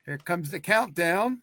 Here comes the countdown.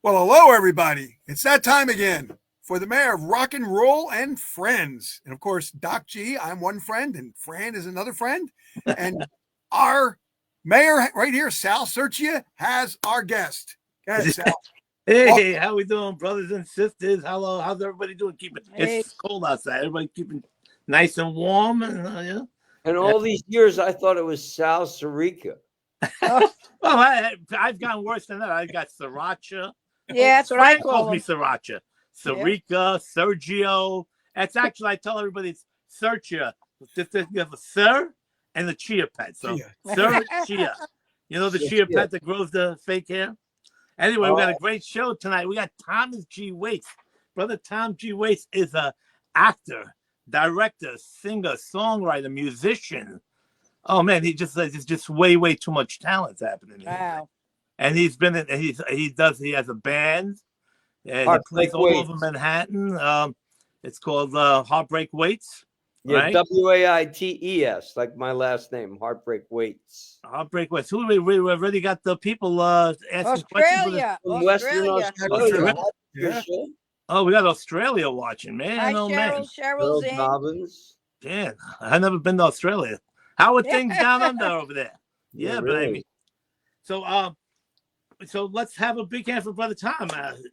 Well, hello, everybody. It's that time again for the mayor of rock and roll and friends. And of course, Doc G, I'm one friend, and Fran is another friend. And our mayor right here, Sal Sercia, has our guest. Go ahead, Sal. Hey, how we doing, brothers and sisters? Hello, how's everybody doing? It's cold outside. Everybody keeping nice and warm, and yeah. And all these years, I thought it was Sal Sirica. Well, I've gotten worse than that. I got Sriracha. Yeah, that's what I call me. Sriracha, Sirica, Sergio. That's actually, I tell everybody it's Sergio. Just you have a Sir and the Chia pet. So Sir Chia. You know the Chia pet that grows the fake hair. Anyway, we got a great show tonight. We got Thomas G. Waits. Brother Tom G. Waits is a actor, director, singer, songwriter, musician. Oh man, he just there's just way too much talent happening. Wow. And he's been in, he has a band, and he plays all over Manhattan. It's called Heartbreak Waits. Yeah, right? Waites, like my last name, Heartbreak Waits. Heartbreak Waits. Who we already got the people asking Australia. questions. From Western Australia. Yeah. Oh, we got Australia watching, man. Hi, oh Cheryl. man. Cheryl's in. Dobbins. Man, I've never been to Australia. How are things down under over there? Yeah, really. baby. So let's have a big hand for Brother Tom,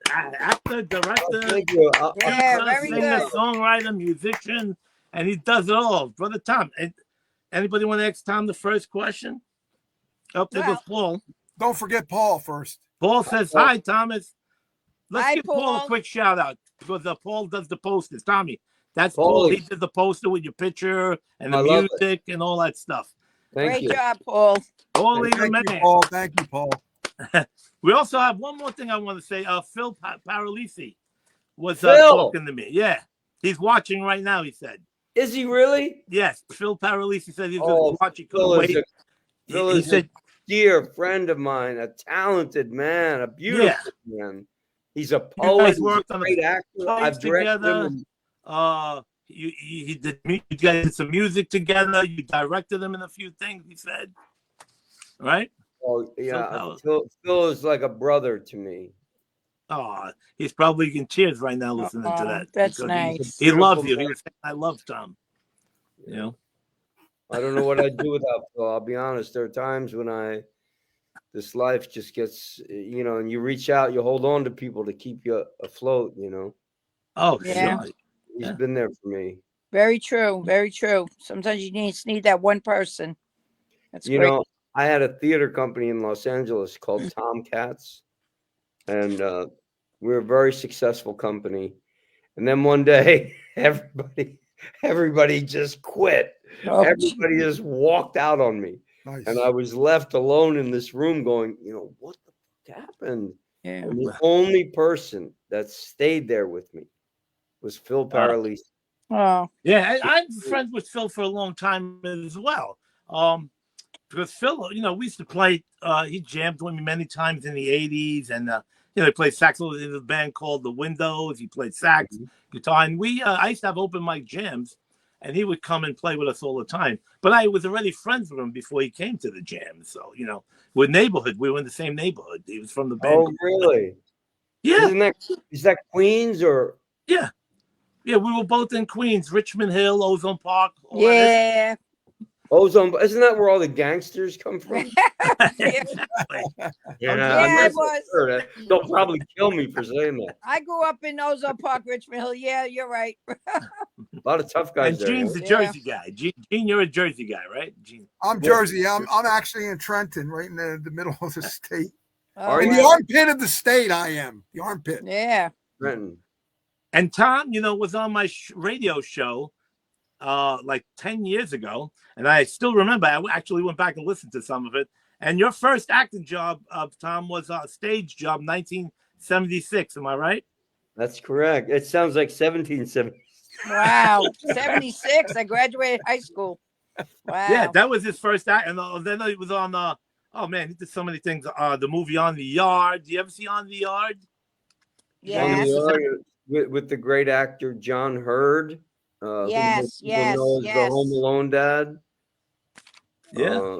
actor, director, Thank you. Very singer, good. songwriter, musician, and he does it all. Brother Tom, anybody want to ask Tom the first question? Oh, there goes Paul. Don't forget Paul first. Paul says, hi, Thomas. Let's Hi, give Paul a Paul. quick shout out because Paul does the posters. Tommy, that's Paul. He did the poster with your picture and the music and all that stuff. Thank you. Great job, Paul. Paulie the Thank you, man. Paul. Thank you, Paul. We also have one more thing I want to say. Phil Paralisi was Phil. talking to me. Yeah, he's watching right now. He said, Is he really? "Yes." Phil Paralisi said he's going to watch it. Phil is He said, a dear friend of mine, a talented man, a beautiful man. He's a poet. guys He's worked a on great actor. I've directed together. him. You guys did some music together. You directed him in a few things. He said, right? Oh yeah, Somehow. Phil is like a brother to me. Oh, he's probably in tears right now listening to that. That's because nice. He loves you. Man. He was saying, "I love Tom." You know. I don't know what I'd do without Phil. I'll be honest. There are times when this life just gets, and you reach out, you hold on to people to keep you afloat. Oh, Yeah. sure. He's been there for me. Very true. Very true. Sometimes you need that one person. That's great. I had a theater company in Los Angeles called Tomcats, and we were a very successful company. And then one day, everybody just quit. Oh, Everybody just walked out on me. Nice. And I was left alone in this room going, what the fuck happened? yeah. And the only person that stayed there with me was Phil Paralisi. Oh, Yeah, I'm friends with Phil for a long time as well. Because Phil, we used to play. He jammed with me many times in the '80s, and he played saxophone in a band called The Windows. He played sax, guitar, and I used to have open mic jams, and he would come and play with us all the time. But I was already friends with him before he came to the jam. So we're neighborhood. We were in the same neighborhood. He was from the band. Oh, really? Yeah. Is that Queens or? Yeah. Yeah, we were both in Queens, Richmond Hill, Ozone Park. all that. yeah. Ozone, isn't that where all the gangsters come from? Exactly. Yeah, it was. Sure. They'll probably kill me for saying that. I grew up in Ozone Park, Richmond Hill. Yeah, you're right. A lot of tough guys And there. Gene's a Yeah. Jersey guy. Gene, you're a Jersey guy, right? Gene. I'm Jersey. I'm actually in Trenton, right in the middle of the state. Oh, In wow. the armpit of the state, I am. The armpit. Yeah. Trenton. And Tom, was on my radio show like 10 years ago, and I still remember. I actually went back and listened to some of it. And your first acting job, Tom, was a stage job, 1976. Am I right? That's correct. It sounds like 1770. Wow. 76. I graduated high school. Wow. Yeah, that was his first act, and then it was on. Oh man, he did so many things. The movie On the Yard. Do you ever see On the Yard? Yes. With the great actor John Hurd. Yes. The Home Alone dad. Yeah.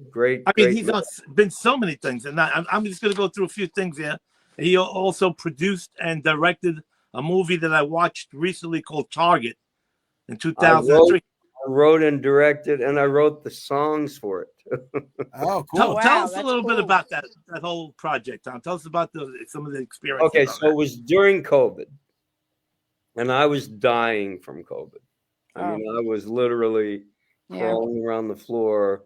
Great. I mean, he's been so many things, and I'm just going to go through a few things here. He also produced and directed a movie that I watched recently called Target in 2003. I wrote and directed, and I wrote the songs for it. Oh, cool. Tell us a little bit about that whole project, Tom. Tell us about some of the experience. Okay, so it was during COVID, and I was dying from COVID. I mean, I was literally crawling around the floor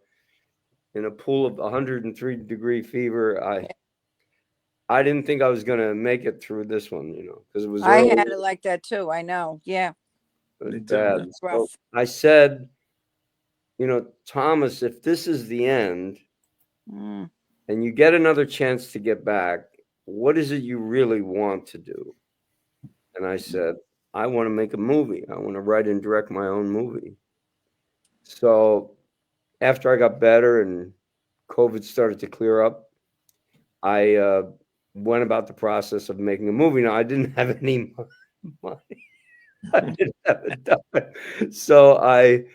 in a pool of 103-degree fever. I didn't think I was going to make it through this one, because it was early. I had it like that too. I know. Yeah. It was bad. So I said, Thomas, if this is the end and you get another chance to get back, what is it you really want to do? And I said, I want to make a movie. I want to write and direct my own movie. So after I got better and COVID started to clear up, I went about the process of making a movie. Now, I didn't have any money. I didn't have a dime. So I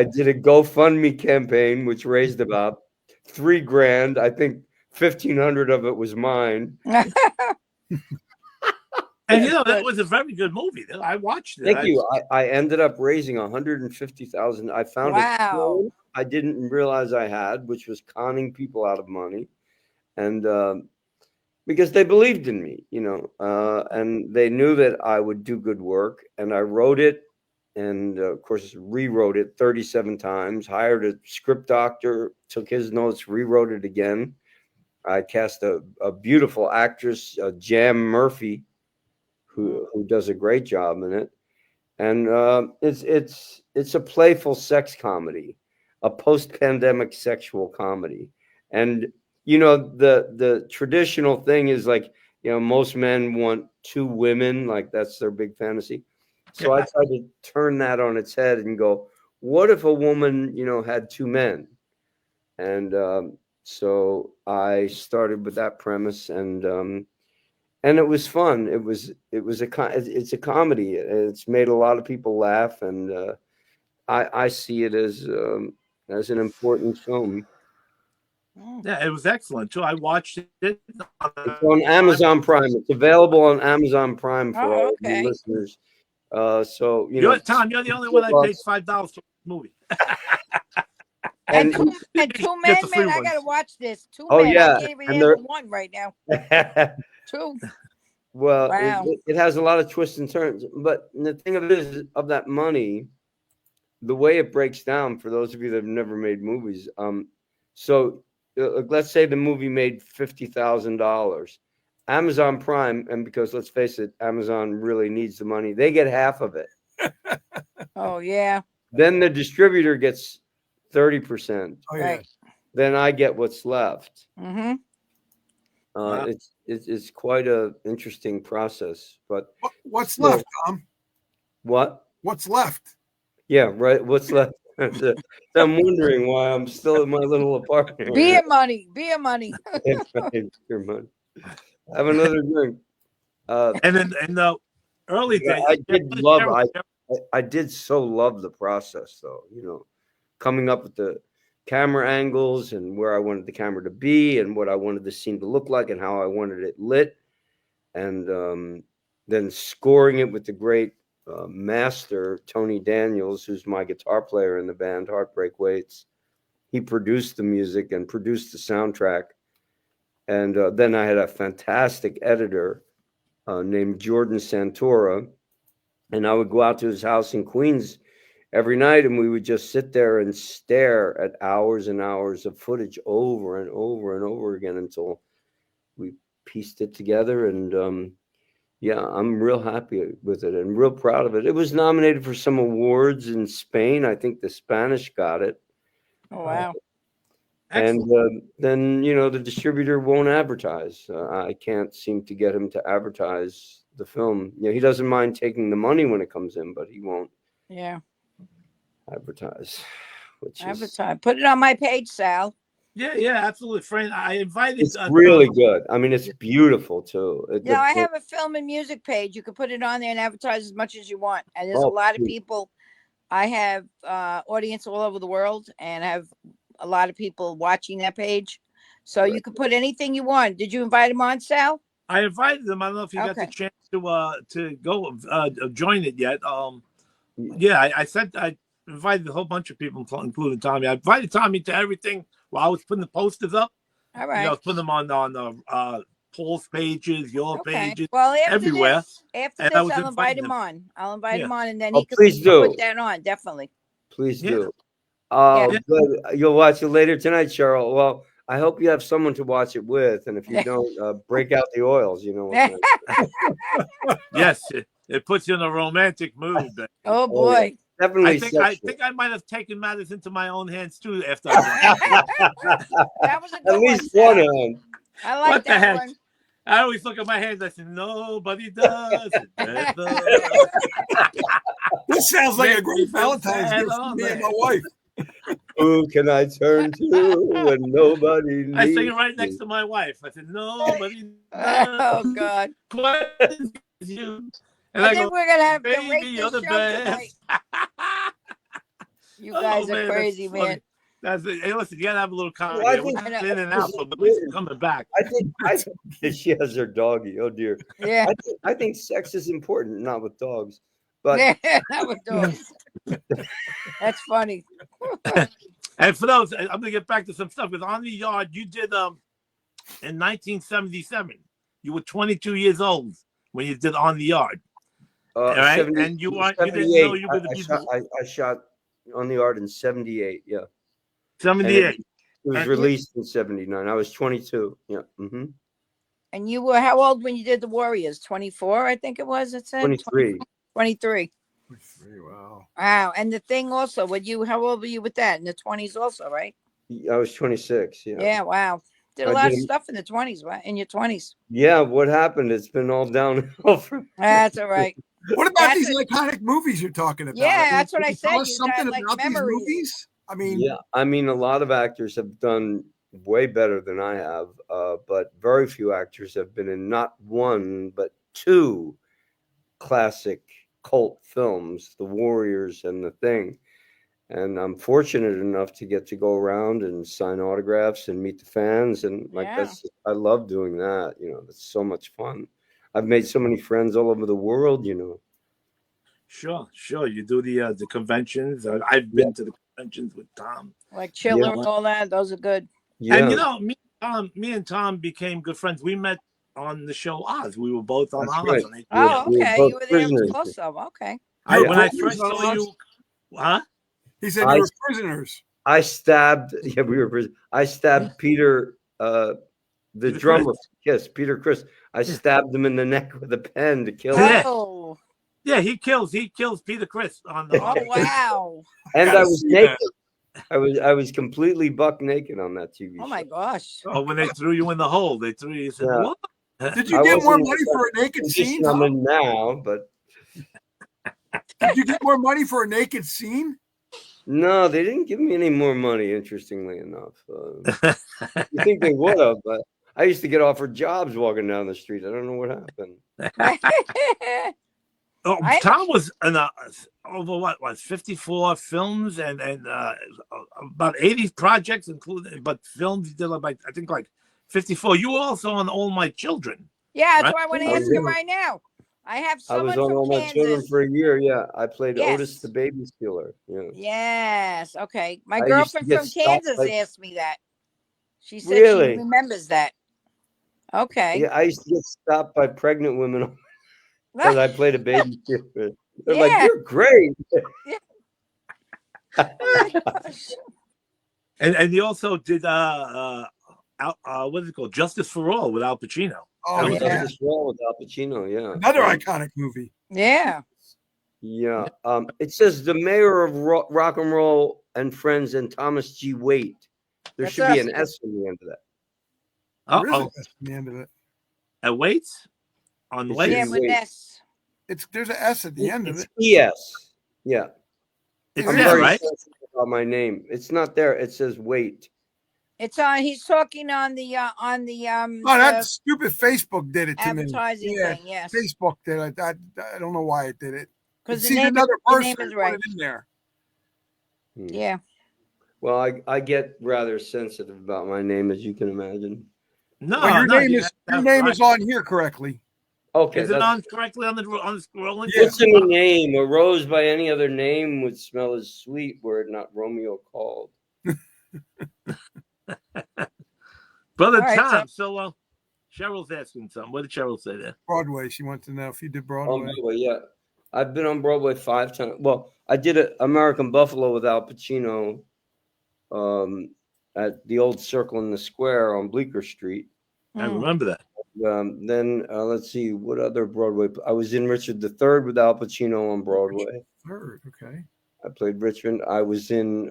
did a GoFundMe campaign, which raised about $3,000. I think 1,500 of it was mine. And that was a very good movie. I watched it. Thank you. I ended up raising $150,000. I found it. I didn't realize I had, which was conning people out of money, and because they believed in me, and they knew that I would do good work. And I wrote it, and of course rewrote it 37 times. Hired a script doctor, took his notes, rewrote it again. I cast a beautiful actress, Jam Murphy, who does a great job in it. And it's a playful sex comedy, a post-pandemic sexual comedy. And the traditional thing is like, most men want two women, like that's their big fantasy. So I tried to turn that on its head and go, what if a woman, had two men? And so I started with that premise, and it was fun. It's a comedy. It's made a lot of people laugh, and I see it as an important film. Yeah, it was excellent too. I watched it. It's on Amazon Prime. It's available on Amazon Prime for all of you listeners. So Tom, you're the only one that pays $5 for the movie. And two men, man, I gotta watch this. Two men. Yeah, I can't even handle one right now. Two. Well, it has a lot of twists and turns. But the thing of it is, of that money, the way it breaks down for those of you that have never made movies, so let's say the movie made $50,000. Amazon Prime, and because let's face it, Amazon really needs the money, they get half of it. Oh yeah. Then the distributor gets 30%. Oh yeah. Right. Then I get what's left. Mm-hmm. It's quite a interesting process. But what's left, Tom? What? What's left? Yeah, right. What's left? I'm wondering why I'm still in my little apartment. Beer money. Beer money. Beer money. Have another drink. And then in the early days, I did so love the process, though. Coming up with the camera angles and where I wanted the camera to be and what I wanted the scene to look like and how I wanted it lit, and then scoring it with the great master Tony Daniels, who's my guitar player in the band Heartbreak Waits. He produced the music and produced the soundtrack. And then I had a fantastic editor named Jordan Santora, and I would go out to his house in Queens every night, and we would just sit there and stare at hours and hours of footage over and over and over again until we pieced it together. And Yeah, I'm real happy with it and real proud of it. It was nominated for some awards in Spain. I think the Spanish got it. Oh, wow. And then, the distributor won't advertise. I can't seem to get him to advertise the film. He doesn't mind taking the money when it comes in, but he won't advertise. Advertise. Put it on my page, Sal. Yeah, absolutely, friend. I invited. It's really good. I mean, it's beautiful too. I have a film and music page. You can put it on there and advertise as much as you want. And there's a lot of people. I have audience all over the world, and I have a lot of people watching that page. So you can put anything you want. Did you invite them on, Sal? I invited them. I don't know if you got the chance to go join it yet. I invited a whole bunch of people, including Tommy. I invited Tommy to everything while I was putting the posters up. All right. I was putting them on Paul's pages, your pages, well, everywhere. After this, I'll invite him on. I'll invite him on, and then he can put that on. Definitely. Please do. Good. You'll watch it later tonight, Cheryl. Well, I hope you have someone to watch it with, and if you don't, break out the oils. Yes, it puts you in a romantic mood. Oh boy. Definitely. I think I might have taken matters into my own hands too after that was a good at least one hand. I like what that one. I always look at my hands. I say, nobody does. This sounds like a great Valentine's gift for me and my wife. Who can I turn to when nobody needs I sing it right next to my wife. I said, nobody does. Oh, God. You. And I think we're going to have baby, to rate you're this the show best. You guys are crazy, man. Hey, listen, you gotta have a little comedy. In and out, but at least it's coming back. I think she has her doggy. Oh dear. Yeah. I think sex is important, not with dogs. But not with dogs. That's funny. And for those, I'm gonna get back to some stuff. Because On the Yard, you did in 1977. You were 22 years old when you did On the Yard. Right? 70, and you didn't know you were the musical. I shot On the Yard in 78. Yeah. 78. It was released in 79. I was 22. Yeah. Mm-hmm. And you were how old when you did The Warriors? 24, I think it was. It said 23. 23. 23. Wow. Wow. And the thing also, how old were you with that? In the 20s also, right? I was 26. Yeah. Yeah. Wow. Did a lot of stuff in the 20s, right? In your 20s. Yeah. What happened? It's been all downhill from. That's all right. What about these iconic movies you're talking about? Yeah, that's what I said. Tell us something about these movies. I mean, a lot of actors have done way better than I have, but very few actors have been in not one but two classic cult films, The Warriors and The Thing. And I'm fortunate enough to get to go around and sign autographs and meet the fans, and I love doing that. That's so much fun. I've made so many friends all over the world. Sure. You do the conventions. I've been to the conventions with Tom, like Chiller and all that. Those are good. Yeah. And me and Tom became good friends. We met on the show Oz. We were both on Oz. Right. Oh, okay. You were there also. Okay. When I first saw you, he said you were prisoners. I stabbed. Yeah, we were prisoners. I stabbed Peter, the drummer. Yes, Peter Criss. I stabbed him in the neck with a pen to kill him. Oh. Yeah, he kills Peter Criss on the. Oh wow! And I was naked. I was completely buck naked on that TV show. Oh my gosh! Oh, when they threw you in the hole, they threw you. Said, what? Did you get more money for a naked scene? I'm in now, but did you get more money for a naked scene? No, they didn't give me any more money. Interestingly enough, you think they would have, but I used to get offered jobs walking down the street. I don't know what happened. Tom was in over 54 films and about 80 projects, including films he did like 54. You were also on All My Children. Yeah, that's why I want to ask you right now. I have someone I was on from All My Children for a year. Yeah, I played Otis the baby stealer. Yeah. Yes. Okay. My girlfriend from Kansas asked me that. She said she remembers that. Okay. Yeah, I used to get stopped by pregnant women. Because I played a baby stealer. They're like, "You're great." And you also did what is it called? Justice for All with Al Pacino. Oh, Justice yeah. for All with Al Pacino, yeah. Another iconic movie. Yeah. Yeah. It says the mayor of Rock and Roll and Friends and Thomas G. Waite. There That's should be us. an S in the end of that. There is Uh-oh. a S in the end of it. At Waits? On It Waits? Yeah, should with Wait. S. There's an S at the end of It's it. ES. Yeah. It's I'm Yeah, there, very right? sensitive about my name. It's not there. It says Waite. It's on. He's talking on the Oh, that stupid Facebook did it to advertising me. Yeah, thing. Yes, Facebook did it. I don't know why it did it. because It the sees name, another the person name and is put right. it in there. Yeah. Well, I get rather sensitive about my name, as you can imagine. No, Well, your no. name is on here correctly. Okay. Is it on correctly on the scrolling? Yeah. It's in the name. A rose by any other name would smell as sweet were it not Romeo called. Brother All right, Tom. So Cheryl's asking something. What did Cheryl say there? Broadway. She wants to know if you did Broadway. On Broadway, yeah. I've been on Broadway 5 times. Well, I did American Buffalo with Al Pacino at the old Circle in the Square on Bleecker Street. I remember that. Then let's see, what other Broadway? I was in Richard III with Al Pacino on Broadway. Third, okay. I played Richard. I was in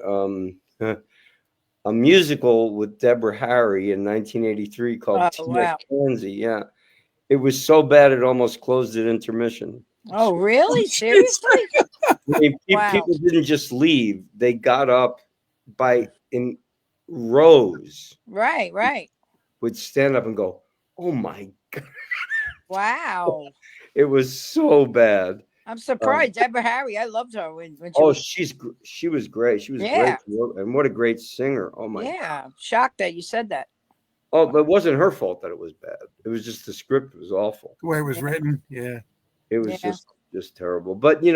a musical with Deborah Harry in 1983 called T.S. wow. Tansy. Yeah. It was so bad it almost closed at intermission. Oh, really? Seriously? I mean, Wow. people didn't just leave. They got up in rows, Right. would stand up and go, "Oh my God." Wow. It was so bad. I'm surprised. Deborah Harry, I loved her when she Oh, was. she was great. She was Yeah. great. And what a great singer. Oh my. Yeah. Shocked that you said that. Oh, but it wasn't her fault that it was bad. It was just the script was awful. The way it was written. Yeah. It was Yeah. just terrible. But they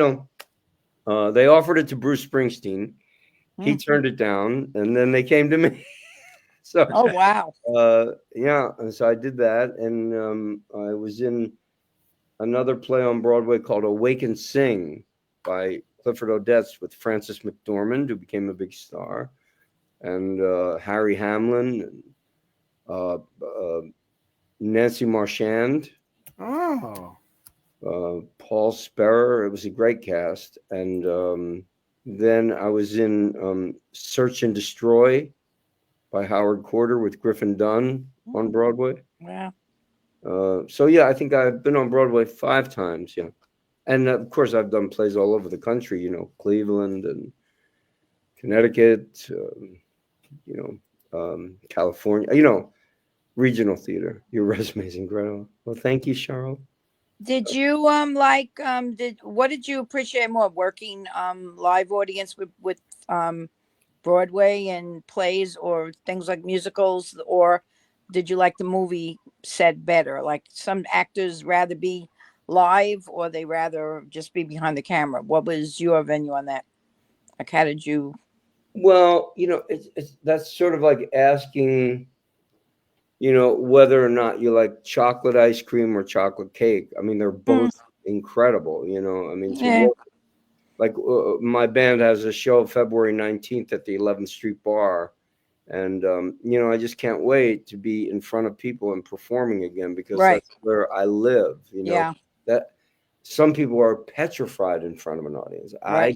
offered it to Bruce Springsteen. He turned it down, and then they came to me. So Oh, wow. yeah, and so I did that, and I was in another play on Broadway called Awake and Sing by Clifford Odets with Frances McDormand, who became a big star, and Harry Hamlin, and Nancy Marchand, Oh. Paul Sperrer. It was a great cast. And then I was in Search and Destroy by Howard Corder with Griffin Dunn on Broadway. Yeah. So yeah, I think I've been on Broadway 5 times. Yeah. And of course I've done plays all over the country, Cleveland and Connecticut, California, regional theater. Your resume is incredible. Well, thank you, Cheryl. Did you what did you appreciate more, working live audience with Broadway and plays or things like musicals, or did you like the movie set better? Like some actors rather be live or they rather just be behind the camera. What was your venue on that? Like how did you? Well, that's sort of like asking, whether or not you like chocolate ice cream or chocolate cake. I mean, they're both incredible, I mean, Yeah. like my band has a show February 19th at the 11th Street Bar. And, I just can't wait to be in front of people and performing again, because Right. that's where I live, Yeah. that some people are petrified in front of an audience. Right.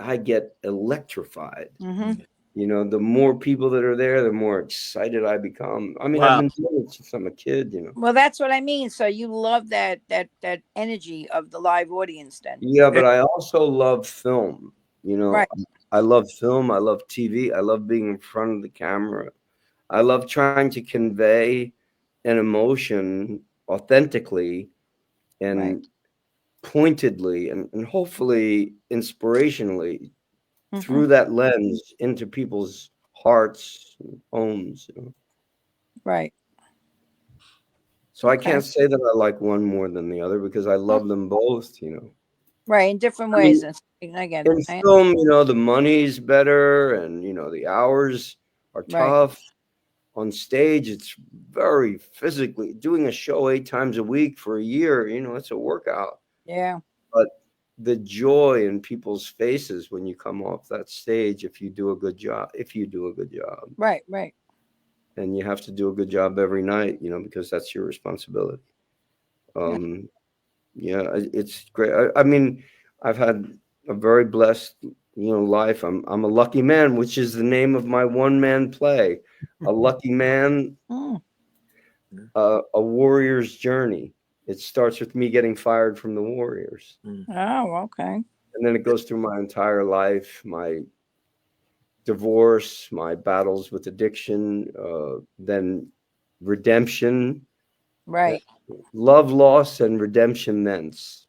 I get electrified. Mm-hmm. The more people that are there, the more excited I become. I mean, Wow. I've been doing it since I'm a kid, Well, that's what I mean. So you love that energy of the live audience then. Yeah, but I also love film. Right. I love film. I love TV. I love being in front of the camera. I love trying to convey an emotion authentically and Right. pointedly and hopefully inspirationally Mhm. through that lens into people's hearts and homes. Right. So I Okay. can't say that I like one more than the other because I love them both. Right. In different I mean, ways. I get In it. film, the money's better and, the hours are Right. tough. On stage, it's very physically. Doing a show 8 times a week for a year, it's a workout. Yeah. But the joy in people's faces when you come off that stage, if you do a good job, Right. and you have to do a good job every night, because that's your responsibility. Yeah, it's great. I mean, I've had a very blessed, life. I'm a lucky man, which is the name of my one-man play, A Lucky Man, a warrior's journey. It starts with me getting fired from the Warriors. Oh, okay. And then it goes through my entire life, my divorce, my battles with addiction, then redemption, Right. love, loss, and redemption thence.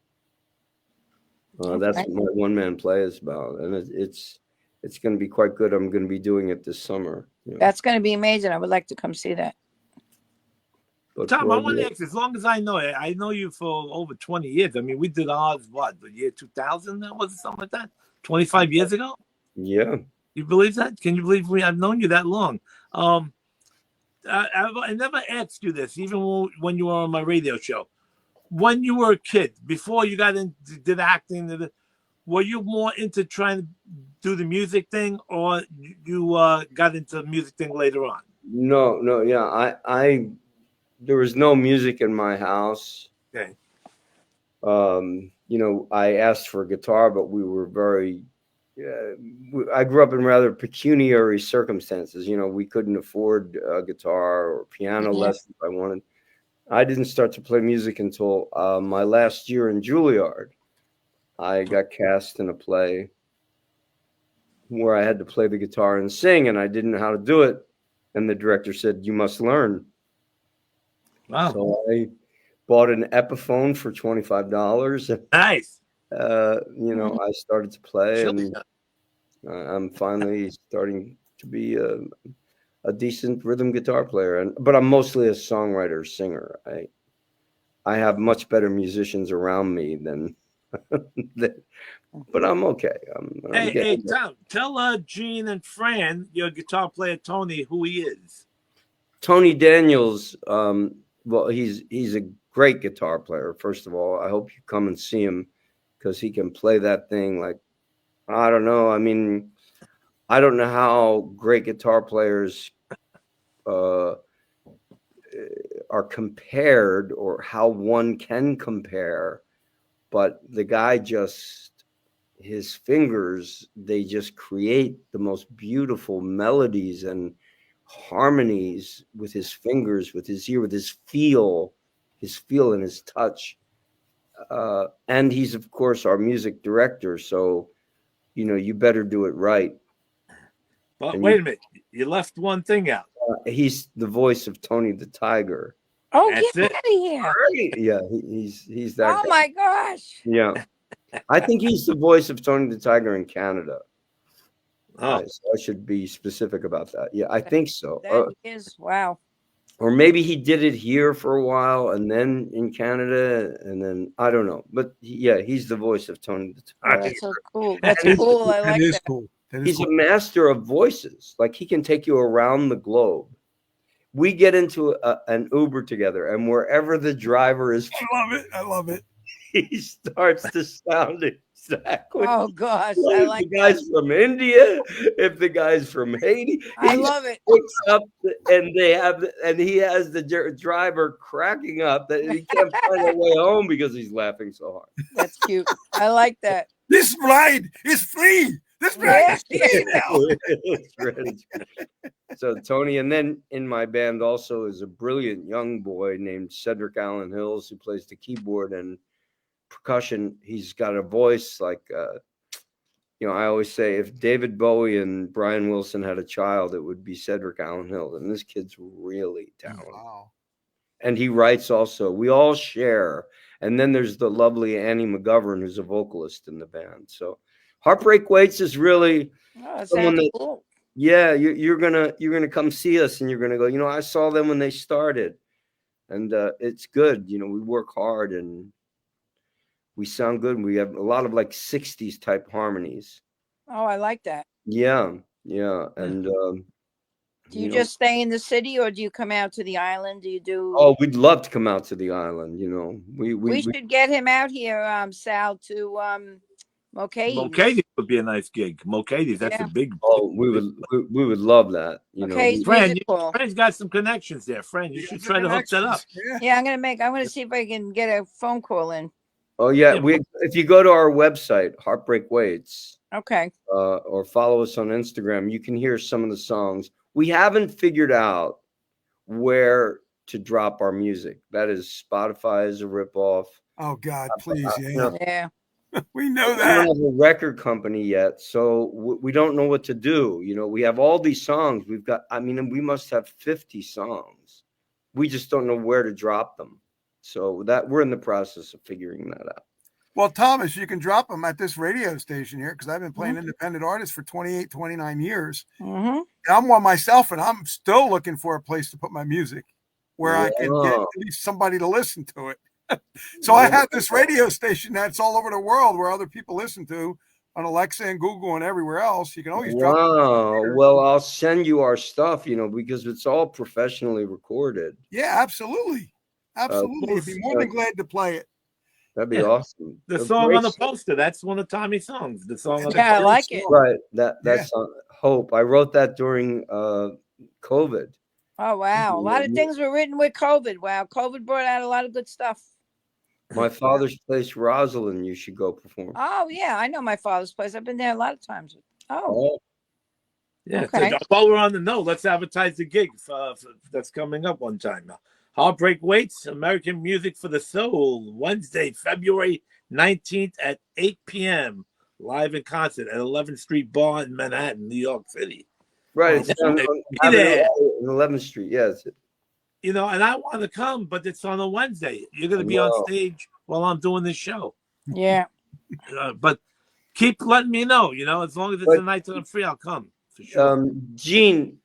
That's Okay. what my one-man play is about, and it's going to be quite good. I'm going to be doing it this summer. That's going to be amazing. I would like to come see that. But Tom, I want to ask, as long as I know you for over 20 years. I mean, we did ours, the year 2000? That was something like that? 25 years ago? Yeah. You believe that? Can you believe I've known you that long? I never asked you this, even when you were on my radio show. When you were a kid, before you got into did acting, were you more into trying to do the music thing, or you got into the music thing later on? No, yeah. There was no music in my house. Okay. I asked for a guitar, but we were very. I grew up in rather pecuniary circumstances. We couldn't afford a guitar or piano lessons if I wanted. I didn't start to play music until my last year in Juilliard. I got cast in a play where I had to play the guitar and sing, and I didn't know how to do it. And the director said, "You must learn." Wow. So I bought an Epiphone for $25. Nice. I started to play, and I'm finally starting to be a decent rhythm guitar player. But I'm mostly a songwriter, singer. I have much better musicians around me than but I'm okay. Hey, Tom, tell Gene and Fran, your guitar player Tony, who he is. Tony Daniels. Well, he's a great guitar player. First of all, I hope you come and see him, because he can play that thing like, I don't know. I mean, I don't know how great guitar players are compared, or how one can compare, but the guy his fingers, they just create the most beautiful melodies and harmonies with his fingers, with his ear, with his feel and his touch. And he's, of course, our music director. So, you better do it right. But wait a minute. You left one thing out. He's the voice of Tony the Tiger. Oh, get out of here. Yeah, he's that Oh, guy. my gosh. Yeah. I think he's the voice of Tony the Tiger in Canada. Oh. So I should be specific about that. Yeah, I think so. That is, wow. Or maybe he did it here for a while and then in Canada, and then I don't know. But he's the voice of Tony the Tiger. Oh, that's so cool. That's cool. I like that. Cool. He's a master of voices. Like, he can take you around the globe. We get into an Uber together, and wherever the driver is, I love it. He starts to sound exactly. Oh gosh, like I like the guy's from India, if the guy's from Haiti. I love it. Picks up and he has the driver cracking up that he can't find a way home because he's laughing so hard. That's cute. I like that. This ride is free. This ride is free now. So Tony, and then in my band also is a brilliant young boy named Cedric Allen Hills, who plays the keyboard and percussion. He's got a voice like, I always say, if David Bowie and Brian Wilson had a child, it would be Cedric Allen Hills. And this kid's really talented. Wow. And he writes also. We all share. And then there's the lovely Annie McGovern, who's a vocalist in the band. So Heartbreak Waits is really someone that, cool. Yeah, you're gonna come see us, and you're gonna go, I saw them when they started, and it's good. We work hard and we sound good. We have a lot of like 60s type harmonies. Oh, I like that. Yeah. And do you just stay in the city, or do you come out to the island? Do you do? Oh, we'd love to come out to the island. We should get him out here, Sal, to Mulcahy's would be a nice gig. Mulcahy's, that's a big. Oh, we would love that. You know, Fran's got some connections there. Fran, you should try to hook that up. Yeah, I'm gonna see if I can get a phone call in. Oh yeah, if you go to our website, Heartbreak Waits, or follow us on Instagram, you can hear some of the songs. We haven't figured out where to drop our music. That is, Spotify is a ripoff. Oh God, please, yeah. We know that. We don't have a record company yet, so we don't know what to do. You know, we have all these songs. We've got, I mean, we must have 50 songs. We just don't know where to drop them. So that we're in the process of figuring that out. Well, Thomas, you can drop them at this radio station here because I've been playing independent artists for 28, 29 years. I'm one myself, and I'm still looking for a place to put my music where I can get at least somebody to listen to it. So I have this radio station that's all over the world where other people listen to on Alexa and Google and everywhere else. You can always drop it. Well, I'll send you our stuff, you know, because it's all professionally recorded. Yeah, absolutely. Absolutely. I'd be more than glad to play it. That'd be awesome. The song on the poster, that's one of Tommy's songs. The song on the I like it. Right. That's Hope. I wrote that during COVID. Oh wow. A lot of things were written with COVID. Wow. COVID brought out a lot of good stuff. My father's place, Rosalind, you should go perform. Oh yeah, I know my father's place. I've been there a lot of times. Yeah. Okay. So while we're on the note, let's advertise the gig that's coming up one time now. Heartbreak Waits, American Music for the Soul, Wednesday, February 19th at 8 p.m. Live in concert at 11th Street Bar in Manhattan, New York City. Right. It's on 11th Street, yes. You know, and I want to come, but it's on a Wednesday. You're going to be on stage while I'm doing this show. Yeah. But keep letting me know, you know, as long as it's a night that I'm free, I'll come. For sure. Gene,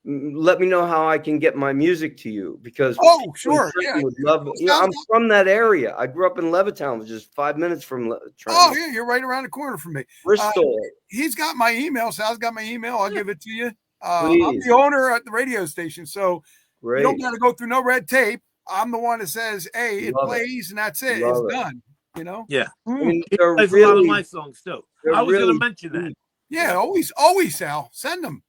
let me know how I can get my music to you because sure, would love it. You know, I'm from that area. I grew up in Levittown, which is 5 minutes from Oh yeah, you're right around the corner from me. Bristol. He's got my email. Sal's got my email. I'll give it to you. I'm the owner at the radio station, so you don't got to go through no red tape. I'm the one that says, "Hey, it plays," and that's it. It's done. You know. Yeah. I mean, he plays a lot of my songs too. I was going to mention that. Yeah, always, Sal. Send them.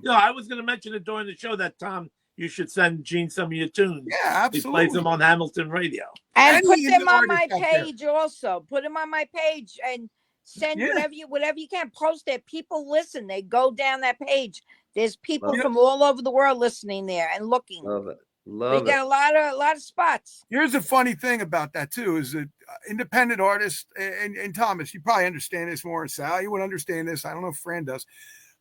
No, I was going to mention it during the show that Tom, you should send Gene some of your tunes. Yeah, absolutely. He plays them on Hamilton Radio. And put them on my page also. Put them on my page and send whatever you can. Post it. People listen. They go down that page. There's people from all over the world listening there and looking. Love it. We got a lot of spots. Here's the funny thing about that too is that independent artists and Thomas, you probably understand this more than Sal. You would understand this. I don't know if Fran does.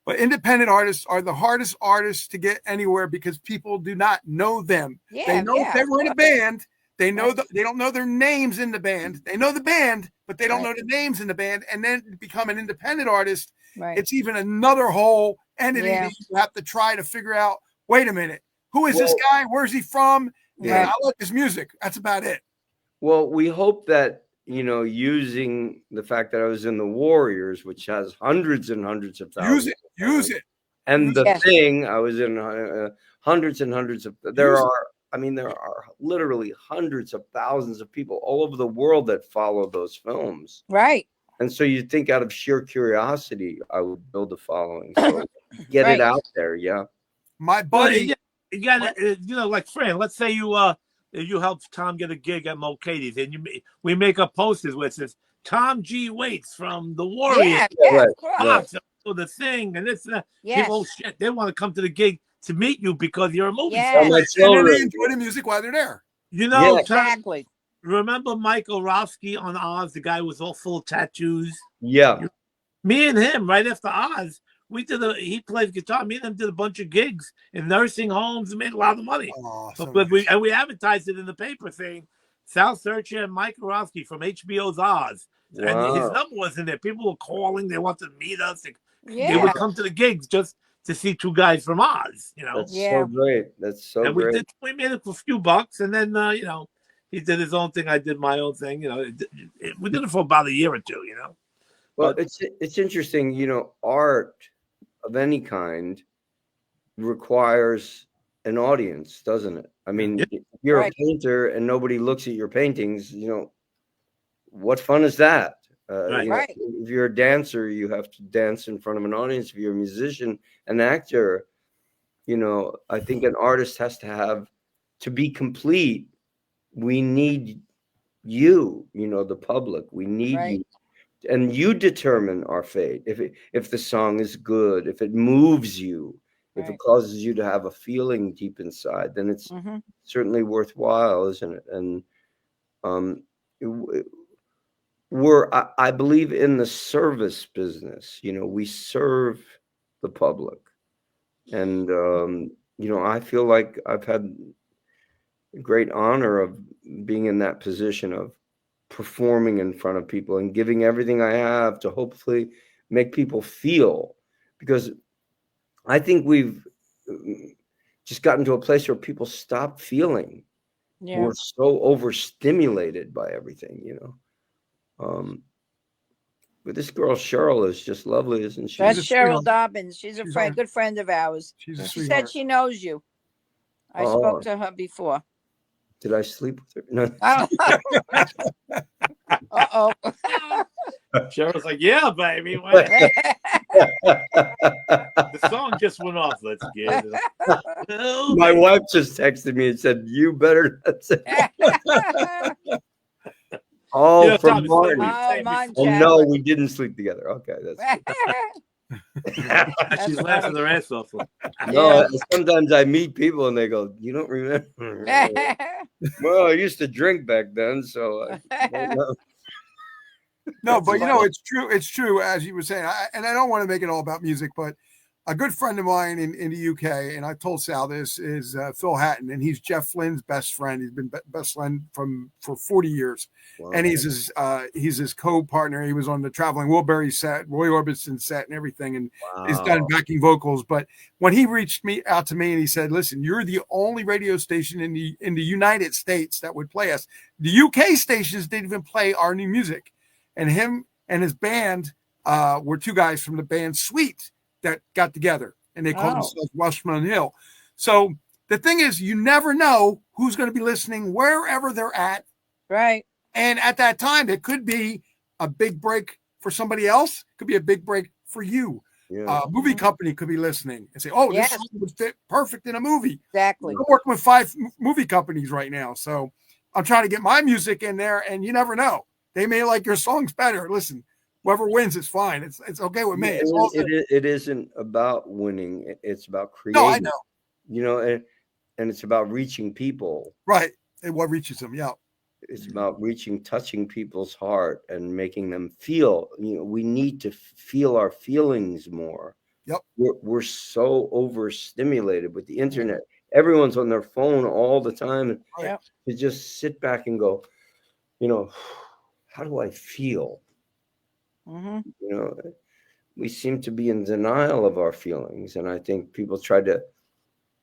But independent artists are the hardest artists to get anywhere because people do not know them. Yeah, they know they were in a band. They know they don't know their names in the band. They know the band, but they don't know the names in the band. And then to become an independent artist, it's even another whole entity that you have to try to figure out. Wait a minute, who is this guy? Where's he from? Yeah, I like his music. That's about it. Well, we hope that, you know, using the fact that I was in the Warriors, which has hundreds and hundreds of thousands. Use it. And the thing, I was in hundreds and hundreds of. There are literally hundreds of thousands of people all over the world that follow those films. Right. And so you'd think out of sheer curiosity, I would build a following. So get it out there. Yeah. My buddy. Well, you got you know, like Fran, let's say you help Tom get a gig at Mulcahy's, and we make up posters where it says Tom G. Waits from the Warriors. So the thing and this people, shit, they want to come to the gig to meet you because you're a movie star. And they enjoy the music while they're there. You know, exactly. Remember Mike Orowski on Oz? The guy who was all full of tattoos. Yeah. Me and him, right after Oz, he played guitar. Me and him did a bunch of gigs in nursing homes and made a lot of money. We advertised it in the paper saying Sal Searcher and Mike Orowski from HBO's Oz. Wow. And his number was in there. People were calling. They wanted to meet us. They would come to the gigs just to see two guys from Oz. You know, that's so great. That's so and great. We made it for a few bucks, and then you know, he did his own thing. I did my own thing. You know, we did it for about a year or two. You know. Well, it's interesting. You know, art of any kind requires an audience, doesn't it? I mean, if you're a painter and nobody looks at your paintings, you know, what fun is that? Right. You know, if you're a dancer, you have to dance in front of an audience. If you're a musician, an actor, you know, I think an artist has to have, to be complete, we need you, you know, the public. We need you. And you determine our fate. If the song is good, if it moves you, if it causes you to have a feeling deep inside, then it's certainly worthwhile, isn't it? And I believe in the service business. You know, we serve the public, and you know, I feel like I've had great honor of being in that position of performing in front of people and giving everything I have to hopefully make people feel, because I think we've just gotten to a place where people stop feeling. We're so overstimulated by everything, you know. But this girl Cheryl is just lovely, isn't she? That's Cheryl Dobbins. She's a friend, good friend of ours. She said she knows you. I spoke to her before. Did I sleep with her? No. Uh-oh. Cheryl's like, yeah, baby. The song just went off. Let's get it. Oh, my wife just texted me and said, you better not say oh, yeah, from Martin. Oh, no, we didn't sleep together. Okay, that's she's laughing their ass off. No, sometimes I meet people and they go, you don't remember? Well, I used to drink back then, so no, but you know, it's true. It's true, as you were saying. And I don't want to make it all about music, but a good friend of mine in the UK, and I told Sal this, is Phil Hatton, and he's Jeff Lynne's best friend. He's been best friend for 40 years, and he's his co-partner. He was on the Traveling Wilbury set, Roy Orbison set, and everything, and he's done backing vocals. But when he reached out to me and he said, "Listen, you're the only radio station in the United States that would play us. The UK stations didn't even play our new music." And him and his band were two guys from the band Sweet that got together, and they called themselves Welshman Hill. So the thing is, you never know who's going to be listening wherever they're at. Right. And at that time, it could be a big break for somebody else. It could be a big break for you. Yeah. Movie company could be listening and say, oh, this song would fit perfect in a movie. Exactly. I'm working with 5 movie companies right now. So I'm trying to get my music in there, and you never know. They may like your songs better. Listen, whoever wins is fine. It's okay with me. It isn't about winning. It's about creating. No, I know. You know, and it's about reaching people. Right. And what reaches them. Yeah. It's about touching people's heart and making them feel. You know, we need to feel our feelings more. Yep. We're so overstimulated with the internet. Everyone's on their phone all the time. Right. To just sit back and go, you know, how do I feel? You know, we seem to be in denial of our feelings. And I think people try to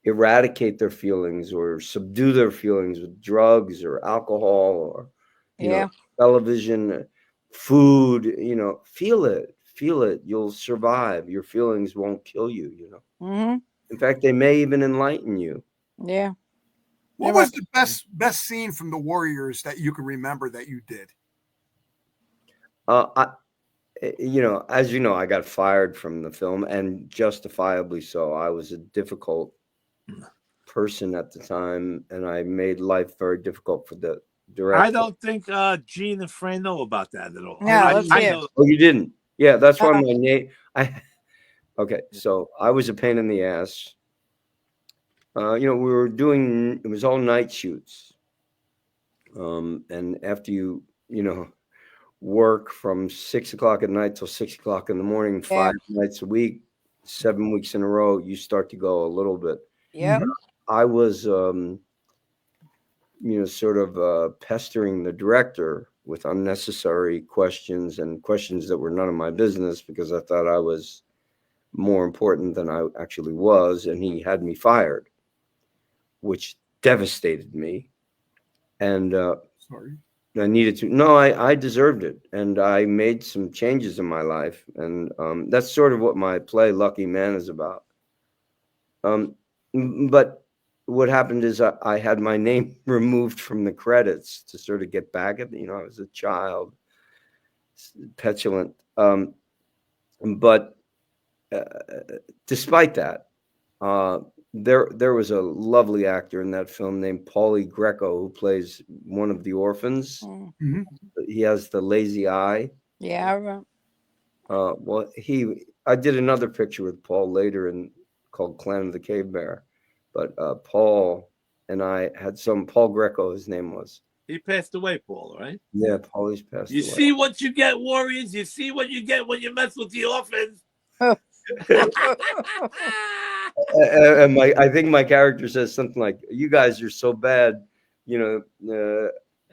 eradicate their feelings or subdue their feelings with drugs or alcohol or, you know, television, food. You know, feel it. You'll survive. Your feelings won't kill you, you know. In fact, they may even enlighten you. Yeah. What was the best scene from The Warriors that you can remember that you did? You know, as you know, I got fired from the film, and justifiably so. I was a difficult person at the time, and I made life very difficult for the director. I don't think Gene and Fran know about that at all. No, I know. Oh, you didn't? Yeah, that's why my name. Okay, so I was a pain in the ass. You know, we were doing, it was all night shoots. And after you know, work from 6 o'clock at night till 6 o'clock in the morning, 5 nights a week, 7 weeks in a row, you start to go a little bit. Yeah. I was, you know, sort of pestering the director with unnecessary questions and questions that were none of my business, because I thought I was more important than I actually was. And he had me fired, which devastated me. And sorry. I needed to. No, I deserved it, and I made some changes in my life, and that's sort of what my play Lucky Man is about. But what happened is I had my name removed from the credits to sort of get back at, you know, I was a child, petulant. But despite that, there was a lovely actor in that film named Paulie Greco who plays one of the orphans. Mm-hmm. He has the lazy eye. Yeah. Well, I did another picture with Paul later called Clan of the Cave Bear, but Paul and I had Paul Greco, his name was. He passed away, Paul, right? Yeah, Paulie's passed away. You see what you get, Warriors. You see what you get when you mess with the orphans. And I think my character says something like, "You guys are so bad."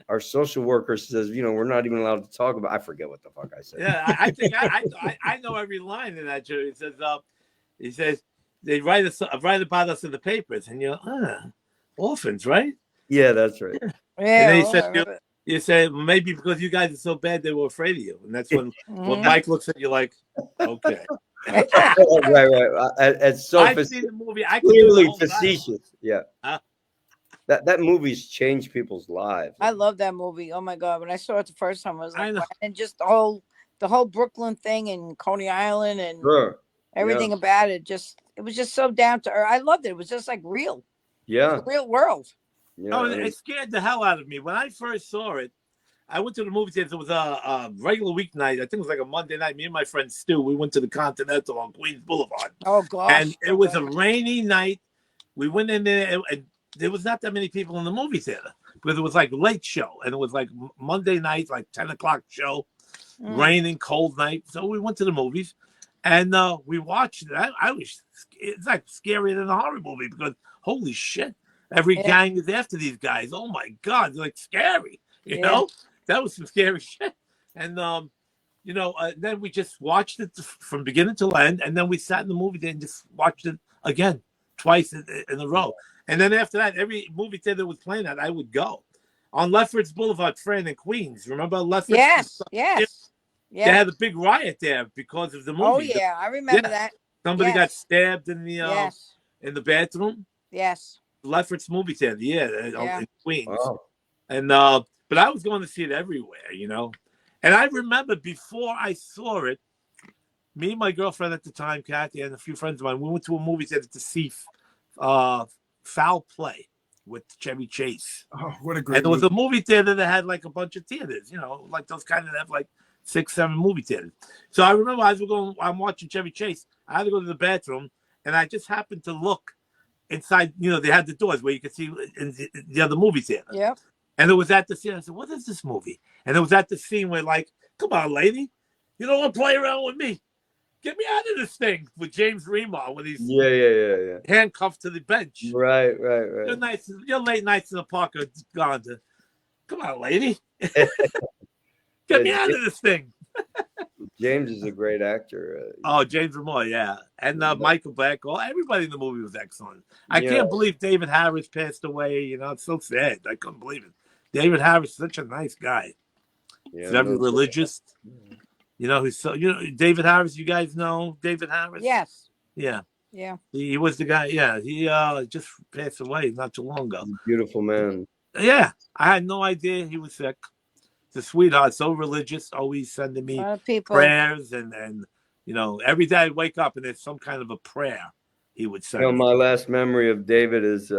Our social worker says, we're not even allowed to talk about. I forget what the fuck I said. Yeah, I think I know every line in that show. He says they write about us in the papers, and you're orphans, right? Yeah, that's right. Yeah. And then you say maybe because you guys are so bad they were afraid of you, and that's when Mike looks at you like, okay. right. It's so I've seen the movie. I clearly facetious. Yeah. That movie's changed people's lives. I love that movie. Oh my God. When I saw it the first time, I was like, wow. And just the whole Brooklyn thing and Coney Island and everything about it. It was just so down to earth. I loved it. It was just like real. Yeah. Real world. Yeah, it scared the hell out of me. When I first saw it, I went to the movie theater. It was a regular weeknight. I think it was like a Monday night. Me and my friend Stu, we went to the Continental on Queens Boulevard. Oh, gosh. And it was a rainy night. We went in there, and there was not that many people in the movie theater because it was like late show. And it was like Monday night, like 10 o'clock show, raining, cold night. So we went to the movies, and we watched it. It's like scarier than a horror movie because holy shit. Every gang is after these guys. Oh, my God. They're like scary, you know? That was some scary shit. And, then we just watched it from beginning to end. And then we sat in the movie theater and just watched it again, twice in a row. And then after that, every movie theater was playing that, I would go. On Lefferts Boulevard, Fran and Queens. Remember Lefferts? Yes. They had a big riot there because of the movie. Oh, yeah. I remember that. Somebody got stabbed in the bathroom. Yes. Lefferts movie theater, in Queens. Wow. And but I was going to see it everywhere, And I remember before I saw it, me and my girlfriend at the time, Kathy, and a few friends of mine, we went to a movie theater to see Foul Play with Chevy Chase. Oh, what a great! And it was a movie theater that had like a bunch of theaters, like those kind that have like 6-7 movie theaters. So I remember I'm watching Chevy Chase. I had to go to the bathroom, and I just happened to look inside, they had the doors where you could see in the other movie theater. Yep. And it was at the scene. I said, "What is this movie?" And it was at the scene where, like, come on, lady, you don't want to play around with me. Get me out of this thing with James Remar when he's handcuffed to the bench. Right. Your late nights in the park are gone. Come on, lady, get me out of this thing. James is a great actor. James Remar, yeah. And Michael Beck, everybody in the movie was excellent. I can't believe David Harris passed away. It's so sad. I couldn't believe it. David Harris is such a nice guy. He's very religious. He's so. David Harris. You guys know David Harris? Yes. Yeah. Yeah. He was the guy. Yeah. He just passed away not too long ago. Beautiful man. Yeah. I had no idea he was sick. The sweetheart, so religious, always sending me prayers and every day I'd wake up and there's some kind of a prayer he would send. My last memory of David is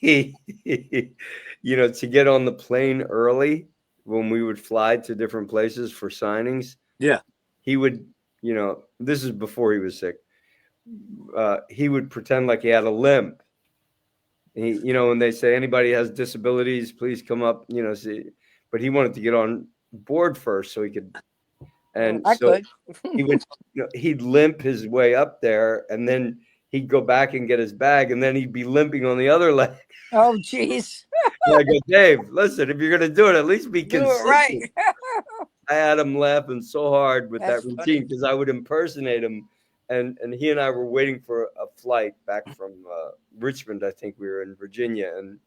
he to get on the plane early when we would fly to different places for signings. Yeah. He would, this is before he was sick. He would pretend like he had a limp. When they say anybody has disabilities, please come up, see. But he wanted to get on board first so he could. And he would, he'd limp his way up there, and then he'd go back and get his bag, and then he'd be limping on the other leg. Oh, jeez. I go, Dave, listen, if you're going to do it, at least be consistent. Do it right. I had him laughing so hard with that routine because I would impersonate him. And he and I were waiting for a flight back from Richmond. I think we were in Virginia. And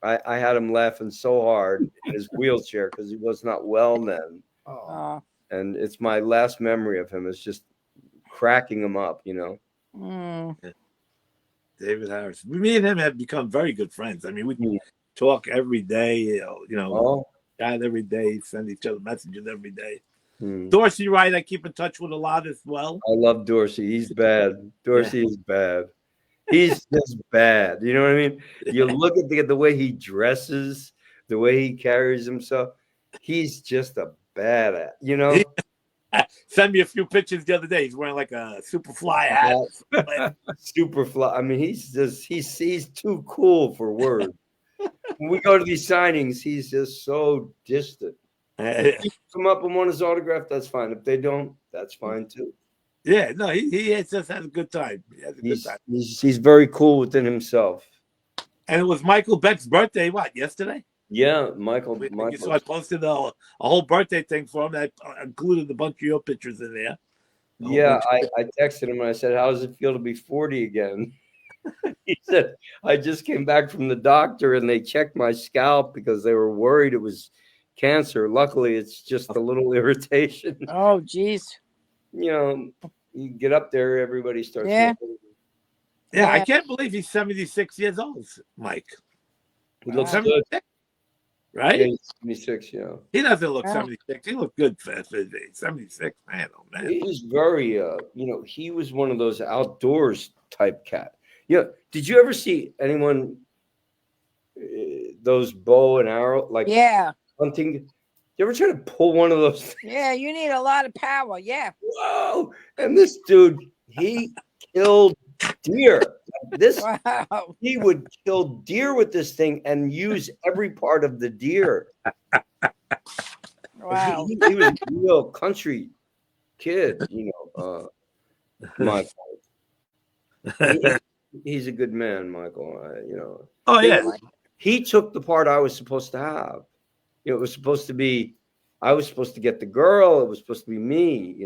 I had him laughing so hard in his wheelchair because he was not well then. Oh. And it's my last memory of him. It's just cracking him up, David Harris. Me and him have become very good friends. I mean, we talk every day, God, every day, send each other messages every day. Hmm. Dorsey Wright, I keep in touch with a lot as well. I love Dorsey. He's bad. Dorsey is bad. He's just bad. You know what I mean? You look at the way he dresses, the way he carries himself. He's just a bad, you know. Send me a few pictures the other day. He's wearing like a Superfly hat. Superfly. I mean, he's too cool for words. When we go to these signings, he's just so distant. If people come up and want his autograph, that's fine. If they don't, that's fine too. Yeah, no, he just has a good time. He's very cool within himself. And it was Michael Beck's birthday, what, yesterday? Yeah, Michael. So I posted a whole birthday thing for him. I included a bunch of your pictures in there. Yeah, I texted him and I said, "How does it feel to be 40 again?" He said, "I just came back from the doctor and they checked my scalp because they were worried it was cancer. Luckily, it's just a little irritation." Oh, geez. You know, you get up there, everybody starts. Yeah. Yeah, I can't believe he's 76 years old, Mike. He looks 76, good. right? Yeah, he's 76, yeah. He doesn't look 76. He looked good for 76, man. Oh, man. He's very, he was one of those outdoors type cat. Yeah. Did you ever see anyone, those bow and arrow, like hunting? You ever try to pull one of those? Yeah, you need a lot of power. Yeah. Whoa. And this dude, he killed deer. He would kill deer with this thing and use every part of the deer. Wow. He was a real country kid, Michael. He's a good man, Michael. Oh, yeah. He took the part I was supposed to have. It was supposed to be, I was supposed to get the girl. It was supposed to be me,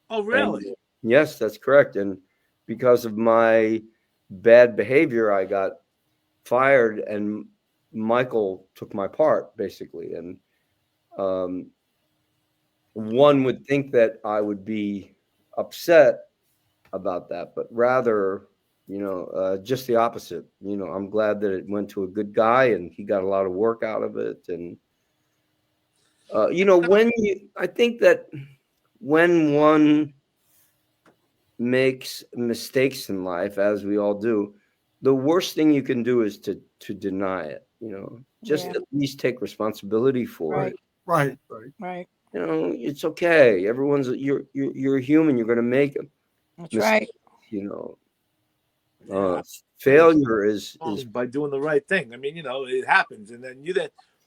Oh, really? And, yes, that's correct. And because of my bad behavior, I got fired and Michael took my part, basically. And one would think that I would be upset about that, but rather, just the opposite. I'm glad that it went to a good guy and he got a lot of work out of it. And, I think that when one makes mistakes in life, as we all do, the worst thing you can do is to deny it. At least take responsibility for it. Right. It's okay. You're a human. You're going to make it. That's right. Failure is by doing the right thing. I mean, it happens, and then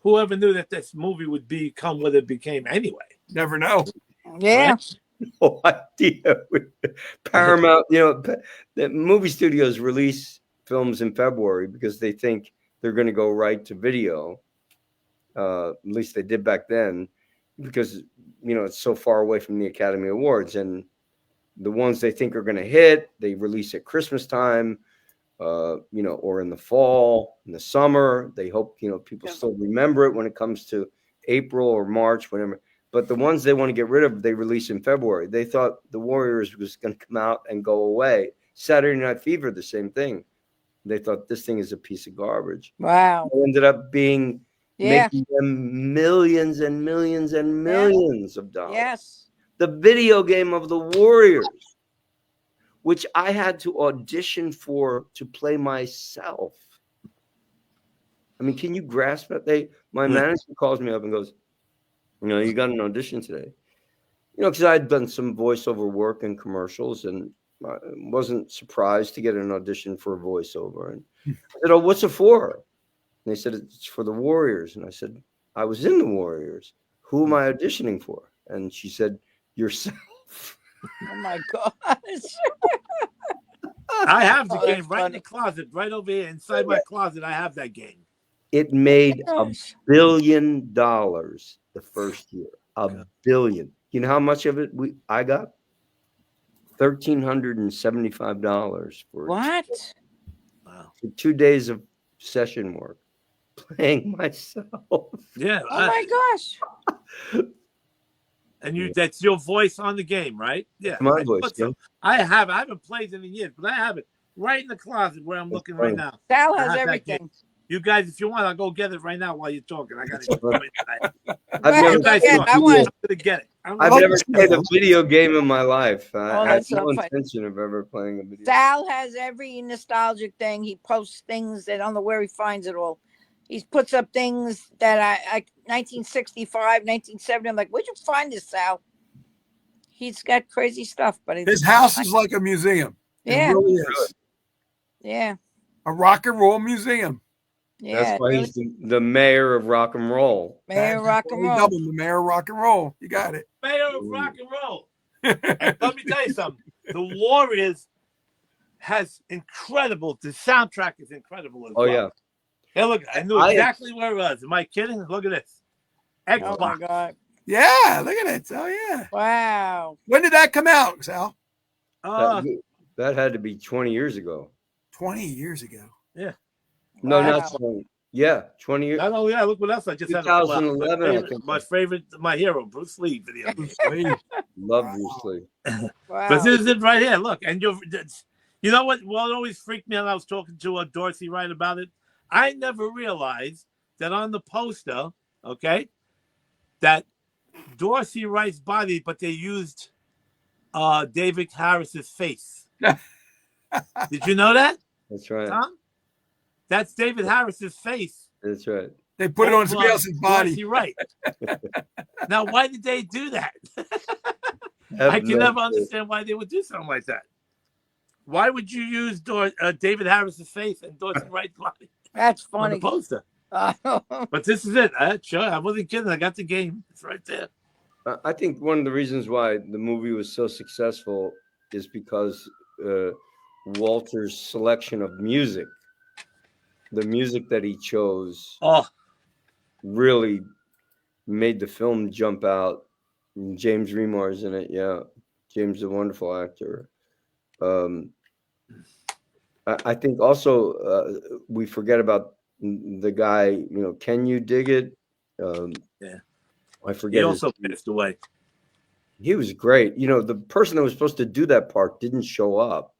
whoever knew that this movie would become what it became anyway. Never know. Yeah. Right? No idea. Paramount, the movie studios release films in February because they think they're going to go right to video. At least they did back then, because it's so far away from the Academy Awards, and the ones they think are going to hit, they release at Christmas time, or in the fall, in the summer. They hope people still remember it when it comes to April or March, whatever. But the ones they want to get rid of, they release in February. They thought The Warriors was going to come out and go away. Saturday Night Fever, the same thing. They thought this thing is a piece of garbage. Wow. It ended up being making them millions and millions and millions of dollars. Yes. The video game of The Warriors, which I had to audition for to play myself. I mean, can you grasp that? My manager calls me up and goes, you got an audition today. Because I had done some voiceover work in commercials and I wasn't surprised to get an audition for a voiceover. And I said, "Oh, what's it for?" And they said, "It's for The Warriors." And I said, "I was in The Warriors. Who am I auditioning for?" And she said, "Yourself." Oh my gosh. I have the game right in the closet, right over here inside my closet. I have that game. It made $1 billion the first year. $1 billion. You know how much of it I got? $1,375 for what? Wow. For 2 days of session work, playing myself. Yeah. Oh my gosh. And that's your voice on the game, right? Yeah. My voice. Yeah. I haven't played it in years, but I have it right in the closet where I'm looking right now. Sal has everything. You guys, if you want, I'll go get it right now while you're talking. I got it. I've never, I want I'm gonna get it. I've never played a video game in my life. I have that's so no funny. intention of ever playing a video. Sal has every nostalgic thing. He posts things that I don't know where he finds it all. He puts up things that I 1965, 1970. I'm like, where'd you find this, Sal? He's got crazy stuff, but His house is like a museum. Yeah. It really is. Yeah. A rock and roll museum. Yeah. That's why really, he's the mayor of rock and roll. Mayor of Rock and Roll. Double the mayor of rock and roll. You got it. Mayor of rock and roll. And let me tell you something. The Warriors has incredible. The soundtrack is incredible as well. Yeah. Hey, look, I knew exactly where it was. Am I kidding? Look at this. Xbox. Oh my God. Yeah, look at it. Oh yeah. Wow. When did that come out, Sal? That had to be 20 years ago. 20 years ago. Yeah. No, Wow. not 20. Yeah, 20 years. I know. Yeah, look what else I just had. 2011, My favorite, my hero, Bruce Lee video. Love Bruce Lee. Wow. But this is it right here. Look, and you know what? What always freaked me out. I was talking to Dorothy Wright about it. I never realized that on the poster, okay, that Dorothy Wright's body, but they used David Harris's face. Did you know that? That's right. Tom? That's David Harris's face. That's right. They put it on somebody else's body. Dorothy Wright. Now, why did they do that? Have I can no never clue. understand why they would do something like that. Why would you use David Harris's face and Dorothy Wright's body That's on the funny. poster? But this is it. Sure, I wasn't kidding. I got the game. It's right there. I think one of the reasons why the movie was so successful is because Walter's selection of music, the music that he chose, really made the film jump out. And James Remar's in it. Yeah, James is a wonderful actor. I think also we forget about the guy. You know, Can You Dig It? Yeah, I forget. He also passed away. He was great. You know, the person that was supposed to do that part didn't show up.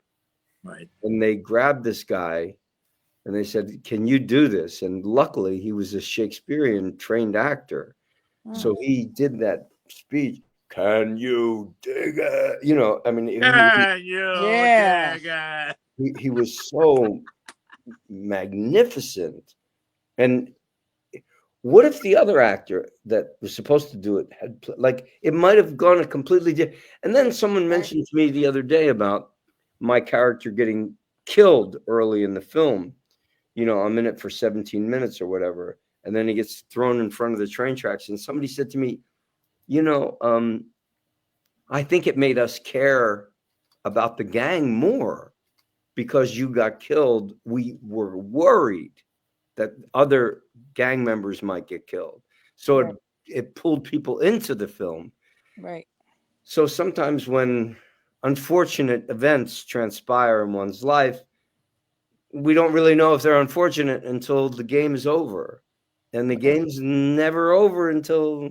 Right. And they grabbed this guy and they said, "Can you do this?" And luckily he was a Shakespearean trained actor. So he did that speech. Can you dig it? You know, I mean, he was so magnificent. And what if the other actor that was supposed to do it had, like, it might have gone a completely different. And then someone mentioned to me the other day about my character getting killed early in the film. You know, I'm in it for 17 minutes or whatever. And then he gets thrown in front of the train tracks. And somebody said to me, you know, I think it made us care about the gang more because you got killed. We were worried that other gang members might get killed. So it pulled people into the film. Right. So sometimes when unfortunate events transpire in one's life, we don't really know if they're unfortunate until the game is over. And the game's never over until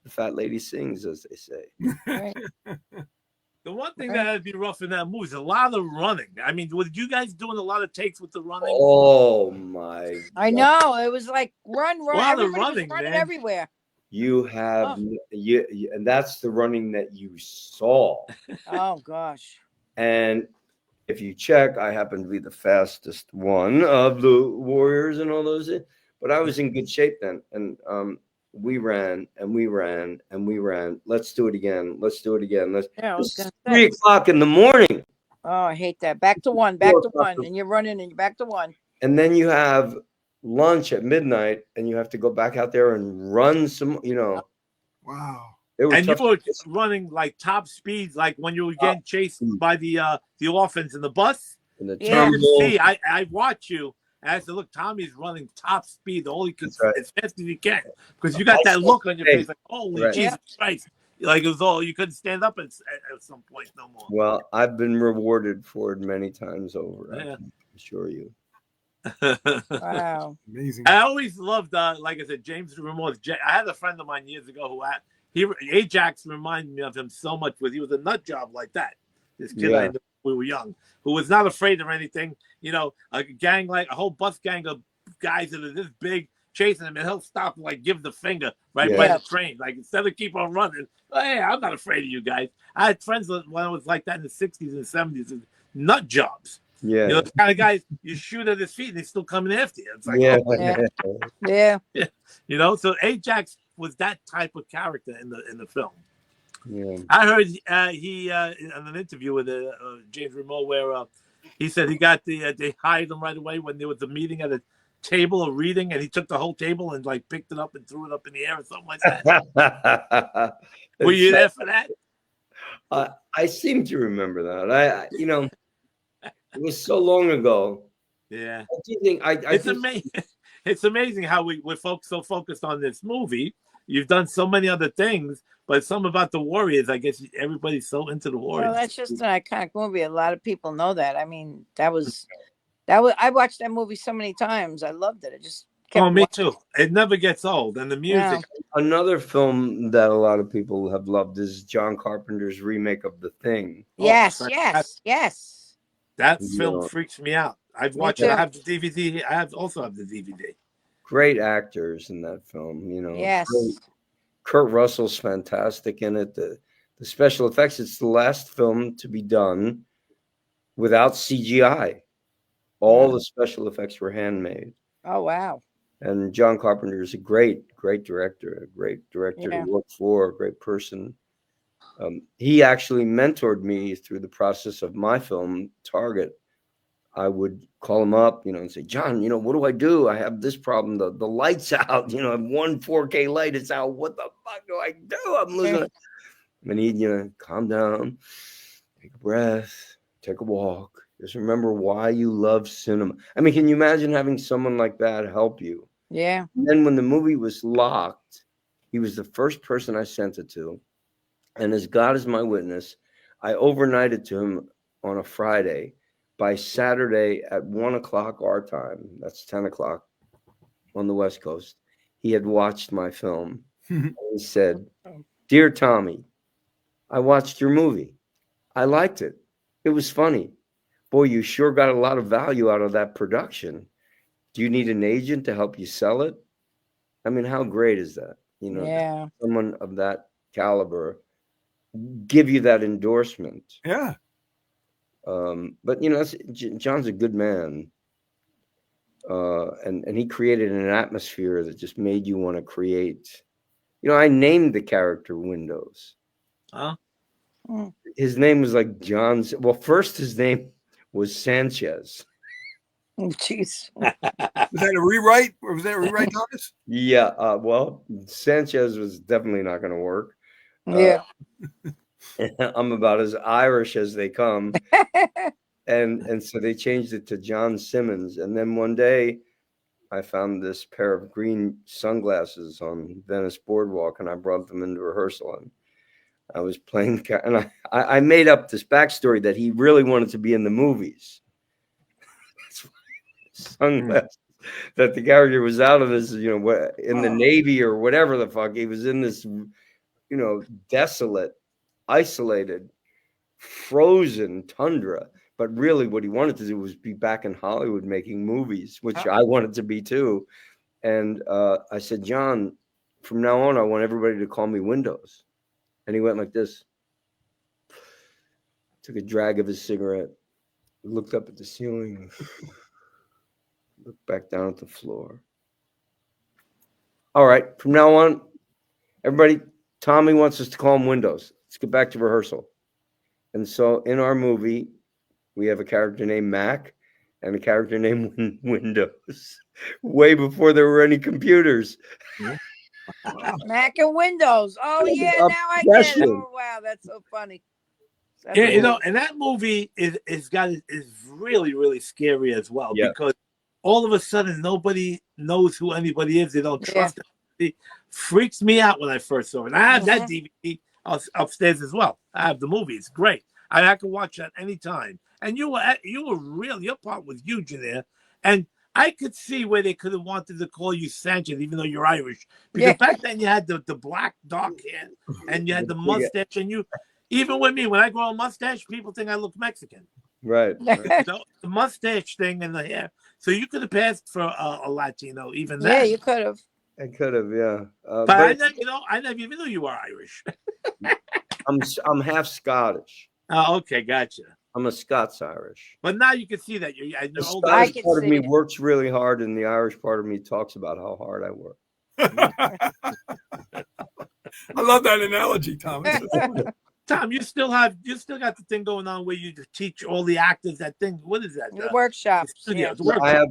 the fat lady sings, as they say. Right. The one thing that would be rough in that movie is a lot of running. I mean, were you guys doing a lot of takes with the running? Oh my! I know. It was like run. A lot of Everybody was running, running man. everywhere. You have you, and that's the running that you saw. Oh gosh. And if you check, I happen to be the fastest one of the Warriors and all those. But I was in good shape then, and we ran and we ran and we ran. Let's do it again. Let's do it again. It's 3 o'clock in the morning. Oh, I hate that. Back to one, and you're running and you're back to one. And then you have lunch at midnight, and you have to go back out there and run some. You know. Wow. And you were running like top speeds, like when you were getting chased by the orphans in the bus. In the see, I watch you. And I said, look, Tommy's running top speed, all he can, as fast as he can, because you got that look on your face, like, holy Jesus Christ! Like it was all you couldn't stand up at some point no more. Well, I've been rewarded for it many times over. Yeah. I can assure you. Wow, amazing! I always loved, like I said, James Remorse. I had a friend of mine years ago who Ajax reminded me of him so much because he was a nut job like that. This kid I knew when we were young, who was not afraid of anything. You know, a gang, like a whole bus gang of guys that are this big chasing him, and he'll stop and like give the finger right Yeah. by the train. Like instead of keep on running, hey, I'm not afraid of you guys. I had friends when I was like that in the 60s and 70s, and nut jobs. Yeah. You know, the kind of guys you shoot at his feet and he's still coming after you. It's like, Yeah. oh, Yeah. you know. So Ajax was that type of character in the film. Yeah. I heard he in an interview with James Remole where he said he got they hired him right away when there was a meeting at a table of reading, and he took the whole table and like picked it up and threw it up in the air or something like that. Were you there for that? I seem to remember that. I you know, it was so long ago. Yeah. Do you think It's amazing. It's amazing how we're so focused on this movie. You've done so many other things, but some about the Warriors. I guess everybody's so into the Warriors. Well, that's just an iconic movie. A lot of people know that. I mean, that was. I watched that movie so many times. I loved it. It just kept me too. It never gets old, and the music. Yeah. Another film that a lot of people have loved is John Carpenter's remake of The Thing. Yes, Oh, yes. That Yeah. film freaks me out. I've watched it. I have the DVD. I also have the DVD. Great actors in that film, you know. Yes. Kurt Russell's fantastic in it. The special effects. It's the last film to be done without CGI. All the special effects were handmade. Oh wow. And John Carpenter is a great director, to work for, a great person. He actually mentored me through the process of my film, Target. I would call him up, you know, and say, John, you know, what do I do? I have this problem. The light's out, you know, I have one 4K light. It's out. What the fuck do I do? I'm losing it. And he'd, you know, calm down, take a breath, take a walk. Just remember why you love cinema. I mean, can you imagine having someone like that help you? Yeah. And then when the movie was locked, he was the first person I sent it to. And as God is my witness, I overnighted to him on a Friday. By Saturday at 1 o'clock our time, that's 10 o'clock on the West Coast, he had watched my film. And he said, Dear Tommy, I watched your movie. I liked it. It was funny. Boy, you sure got a lot of value out of that production. Do you need an agent to help you sell it? I mean, how great is that? You know, someone of that caliber give you that endorsement. Yeah. But you know, John's a good man, and he created an atmosphere that just made you want to create. You know, I named the character Windows. Huh? His name was like John's. Well, first his name was Sanchez. Oh, jeez. Was that a rewrite? Or was that a rewrite, Thomas? Yeah. Well, Sanchez was definitely not going to work. Yeah. I'm about as Irish as they come. and so they changed it to John Simmons. And then one day I found this pair of green sunglasses on Venice Boardwalk, and I brought them into rehearsal. And I was playing, and I made up this backstory that he really wanted to be in the movies. Sunglasses. That the character was out of this, you know, in the Navy or whatever the fuck. He was in this, you know, desolate, isolated, frozen tundra. But really what he wanted to do was be back in Hollywood making movies, which I wanted to be too. And I said, John, from now on, I want everybody to call me Windows. And he went like this. Took a drag of his cigarette, looked up at the ceiling, looked back down at the floor. All right, from now on, everybody, Tommy wants us to call him Windows. Let's get back to rehearsal. And so in our movie, we have a character named Mac and a character named Windows, way before there were any computers. Mac and Windows. Oh yeah, now I get it. Oh wow, that's so funny. Yeah, you know, and that movie is really, really scary as well, because all of a sudden nobody knows who anybody is. They don't trust it. It freaks me out when I first saw it. I have that DVD upstairs as well. I have the movie. It's great. I can watch that anytime. And you were really, your part was huge in there. And I could see where they could have wanted to call you Sanchez, even though you're Irish. Because back then you had the black dark hair and you had the mustache. And you, even with me, when I grow a mustache, people think I look Mexican. Right. So the mustache thing and the hair. So you could have passed for a Latino, even Yeah, then. you could have. I could have, yeah. But I never, I never even knew you were Irish. I'm half Scottish. Oh, okay, gotcha. I'm a Scots-Irish. But now you can see that you're The older. Scottish part of me works really hard, and the Irish part of me talks about how hard I work. I love that analogy, Tom. Tom, you still got the thing going on where you teach all the actors that thing. What is that? The workshops. Studio. Yeah. I have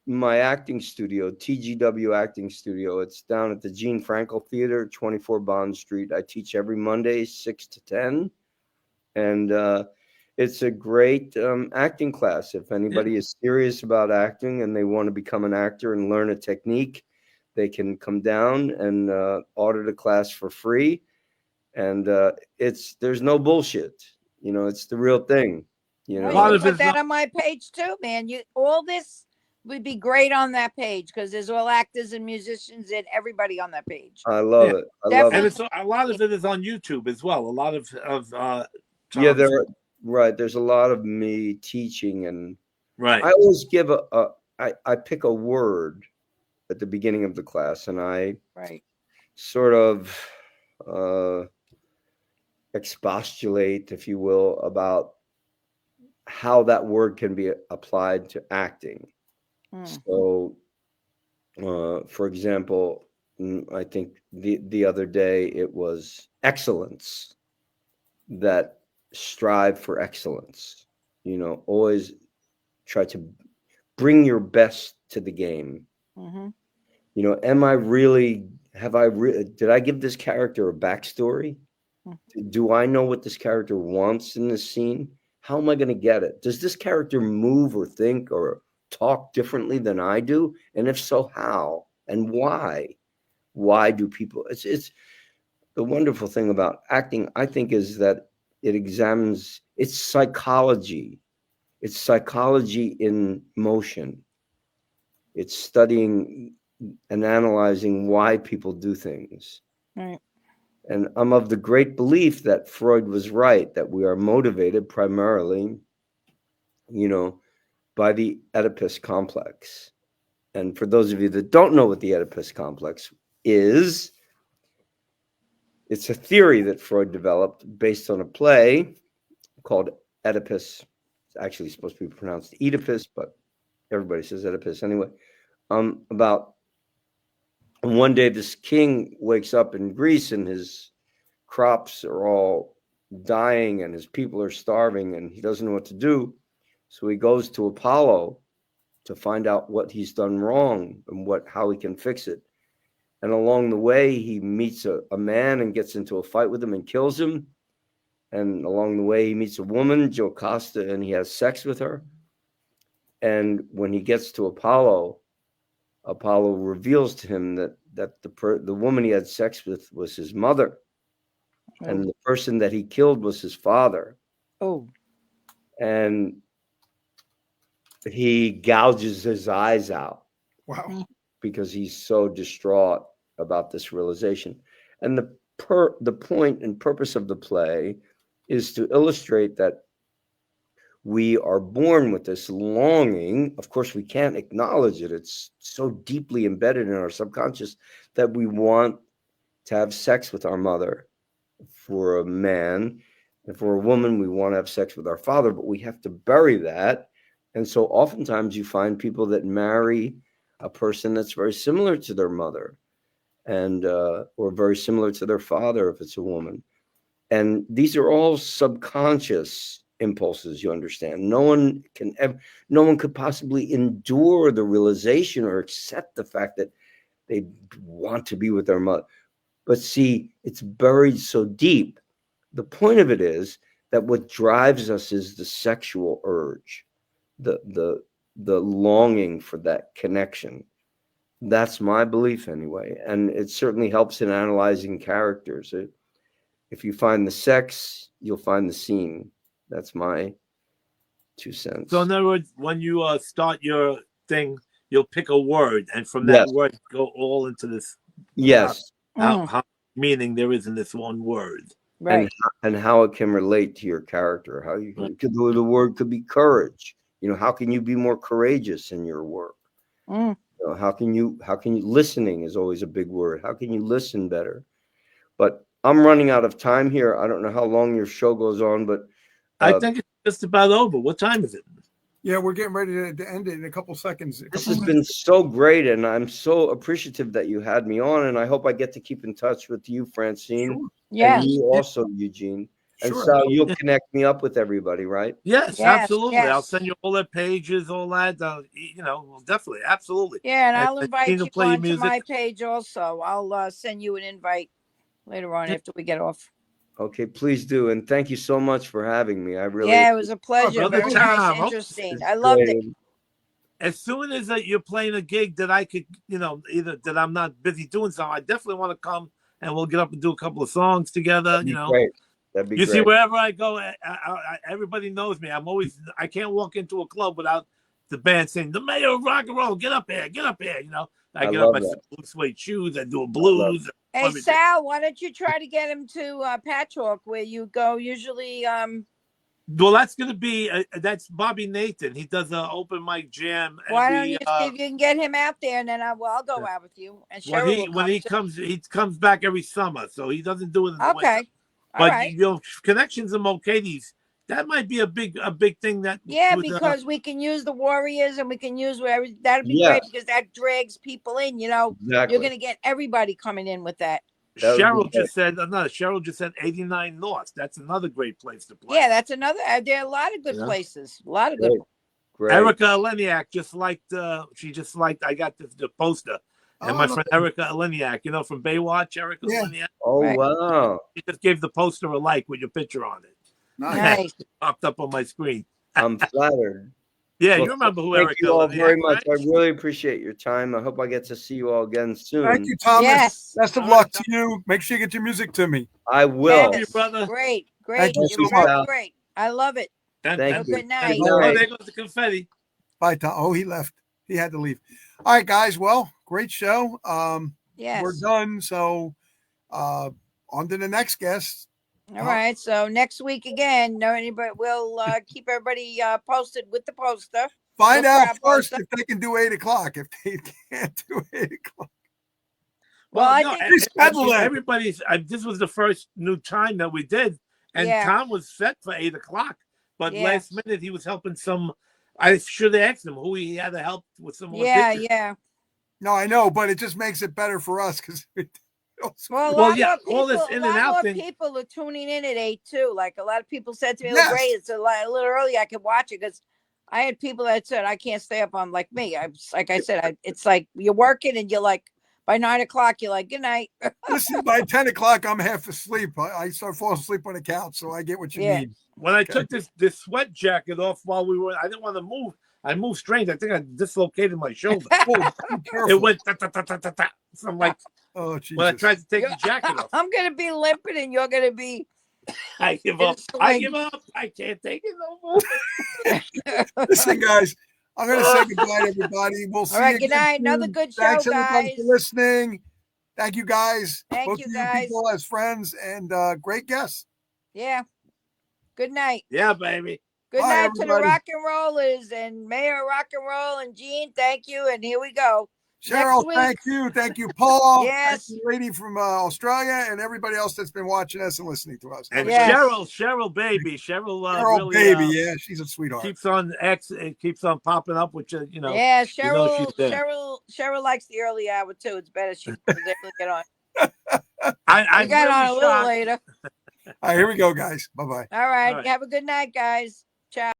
my acting studio, TGW Acting Studio. It's down at the Gene Frankel Theater, 24 Bond Street. I teach every Monday, 6 to 10. And it's a great acting class. If anybody is serious about acting and they want to become an actor and learn a technique, they can come down and order the class for free. And there's no bullshit. It's the real thing. You put that on my page too, man. All this would be great on that page because there's all actors and musicians and everybody on that page. I love it. I love it. And a lot of it is on YouTube as well. A lot of right. There's a lot of me teaching, and right. I always give I pick a word at the beginning of the class, and I sort of expostulate, if you will, about how that word can be applied to acting. So, for example, I think the other day it was excellence, that strive for excellence. Always try to bring your best to the game. Am I really? Did I give this character a backstory? Do I know what this character wants in this scene? How am I going to get it? Does this character move or think or talk differently than I do? And if so, how and why? Why do people? It's the wonderful thing about acting, I think, is that it examines its psychology. It's psychology in motion. It's studying and analyzing why people do things. Right. And I'm of the great belief that Freud was right, that we are motivated primarily, by the Oedipus complex. And for those of you that don't know what the Oedipus complex is, it's a theory that Freud developed based on a play called Oedipus. It's actually supposed to be pronounced Oedipus, but everybody says Oedipus anyway. About one day, this king wakes up in Greece and his crops are all dying and his people are starving and he doesn't know what to do. So he goes to Apollo to find out what he's done wrong and how he can fix it. And along the way, he meets a man and gets into a fight with him and kills him. And along the way, he meets a woman, Jocasta, and he has sex with her. And when he gets to Apollo reveals to him that the woman he had sex with was his mother. Oh. And the person that he killed was his father. Oh. And he gouges his eyes out. Wow. Because he's so distraught about this realization. And the point and purpose of the play is to illustrate that we are born with this longing. Of course, we can't acknowledge it. It's so deeply embedded in our subconscious that we want to have sex with our mother. For a man, and for a woman, we want to have sex with our father, but we have to bury that. And so oftentimes you find people that marry a person that's very similar to their mother and or very similar to their father if it's a woman. And these are all subconscious impulses, you understand. No one could possibly endure the realization or accept the fact that they want to be with their mother. But see, it's buried so deep. The point of it is that what drives us is the sexual urge, the longing for that connection. That's my belief anyway. And it certainly helps in analyzing characters. If you find the sex, you'll find the scene. That's my 2 cents. So in other words, when you start your thing, you'll pick a word, and from that word, go all into this. Yes. How meaning there is in this one word. Right. And how it can relate to your character. How the word could be courage. how can you be more courageous in your work? Mm. How can you listening is always a big word. How can you listen better? But I'm running out of time here. I don't know how long your show goes on, but I think it's just about over. What time is it? Yeah, we're getting ready to end it in a couple seconds. This has been so great, and I'm so appreciative that you had me on, and I hope I get to keep in touch with you, Francine. Sure. Yes. And you also, Eugene. And Sure. Sal, you'll connect me up with everybody, right? Yes, Yes, absolutely. yes. I'll send you all their pages, all that. Well, definitely, absolutely. Yeah, and I'll invite Gene will you play your onto music. my page also. I'll send you an invite later on after we get off. Okay, please do. And thank you so much for having me. I really Yeah, it was a pleasure. Brother Very Tom, nice, oh, interesting. it's I loved it. great. As soon as you're playing a gig that I could, either that I'm not busy doing something, I definitely want to come and we'll get up and do a couple of songs together. That'd be great. That'd be You great. see, wherever I go, everybody knows me. I can't walk into a club without the band saying, "The mayor of rock and roll, get up here, get up here." I get up, I love blue suede shoes, I do a blues. Hey, everything. Sal, why don't you try to get him to Patchwork where you go usually? Well, that's going to be that's Bobby Nathan. He does an open mic jam. Why don't you see if you can get him out there, and then I'll go out with you. And Cheryl will when he comes, he comes back every summer, so he doesn't do it in the winter. Okay, all But right. connections in Mulcahy's, that might be a big thing that. Yeah, would, because we can use the Warriors and we can use whatever. That'd be Yes. great because that drags people in. You're Exactly. going to get everybody coming in with that. That would be Cheryl great. just said another. Cheryl just said 89 North. That's another great place to play. Yeah, that's another. There are a lot of good places. A lot of good. Great. Erica Eleniak just liked. She just liked. I got the poster, and my friend Erica Eleniak, from Baywatch. Erica Eleniak. Oh, Right. wow. She just gave the poster a like with your picture on it. Nice. It popped up on my screen. I'm flattered. Yeah, Well, you remember who thank Erica you all Eleniak, very much. right? I really appreciate your time. I hope I get to see you all again soon. Thank you, Thomas. Yes. Best of All luck right, to you. Make sure you get your music to me. I will. Thank you, brother. Great. Thank you You're so much. very great. I love it. And, Thank and- you. Good night. Good Oh, night. there goes the confetti. Bye, Tom. Oh, he left. He had to leave. All right, guys. Well, great show. Yes. We're done. So on to the next guest. All right. So next week again, we'll keep everybody posted with the poster. Find Look for out our first poster. if they can do 8 o'clock. If they can't do 8 o'clock. Well, I no, think- Reschedule it. everybody's. This was the first new time that we did, and Yeah. Tom was set for 8 o'clock, but Yeah. last minute he was helping some. I should have asked him who he had to help with some more. Yeah, dishes. yeah. No, I know, but it just makes it better for us because Well, a Well, lot yeah, more all this people, in a and lot out more thing- people are tuning in at 8 too. Like a lot of people said to me, Yes. "Oh, great, it's a little early. I can watch it." Because I had people that said I can't stay up on like me. Like I said, it's like you're working and you're like by 9 o'clock, you're like, "Good night." listen, by 10 o'clock, I'm half asleep. I start falling asleep on the couch, so I get what you Yeah. mean. When I took this sweat jacket off while I didn't want to move. I moved strange. I think I dislocated my shoulder. Oh, be careful. It went ta ta ta ta ta ta. So I'm like, Oh, Jesus. when I tried to take the jacket off, I'm gonna be limping and you're gonna be. I give in up. a I sling. give up. I can't take it no more. Listen, guys, I'm going to say goodbye to everybody. We'll see All right, you good again night. Another soon. good show, Thanks, everybody, guys. for listening. Thank you, guys. Thank Both you, of guys. people as friends and great guests. Yeah. Good night. Yeah, baby. Good Bye, night to the everybody. rock and rollers and Mayor Rock and Roll and Gene. Thank you. And here we go. Cheryl, week. thank you. Thank you, Paul. Yes. Thank you, lady from Australia, and everybody else that's been watching us and listening to us. And Yes. Cheryl, baby, Cheryl Cheryl, really baby, yeah, she's a sweetheart. keeps on it keeps on popping up, which Yeah, you know Cheryl. she's there. Cheryl likes the early hour too. It's better she was able to get on. I We got really on a little shocked. later. All right, here we go, guys. Bye-bye. All right. All right. Have a good night, guys. Ciao.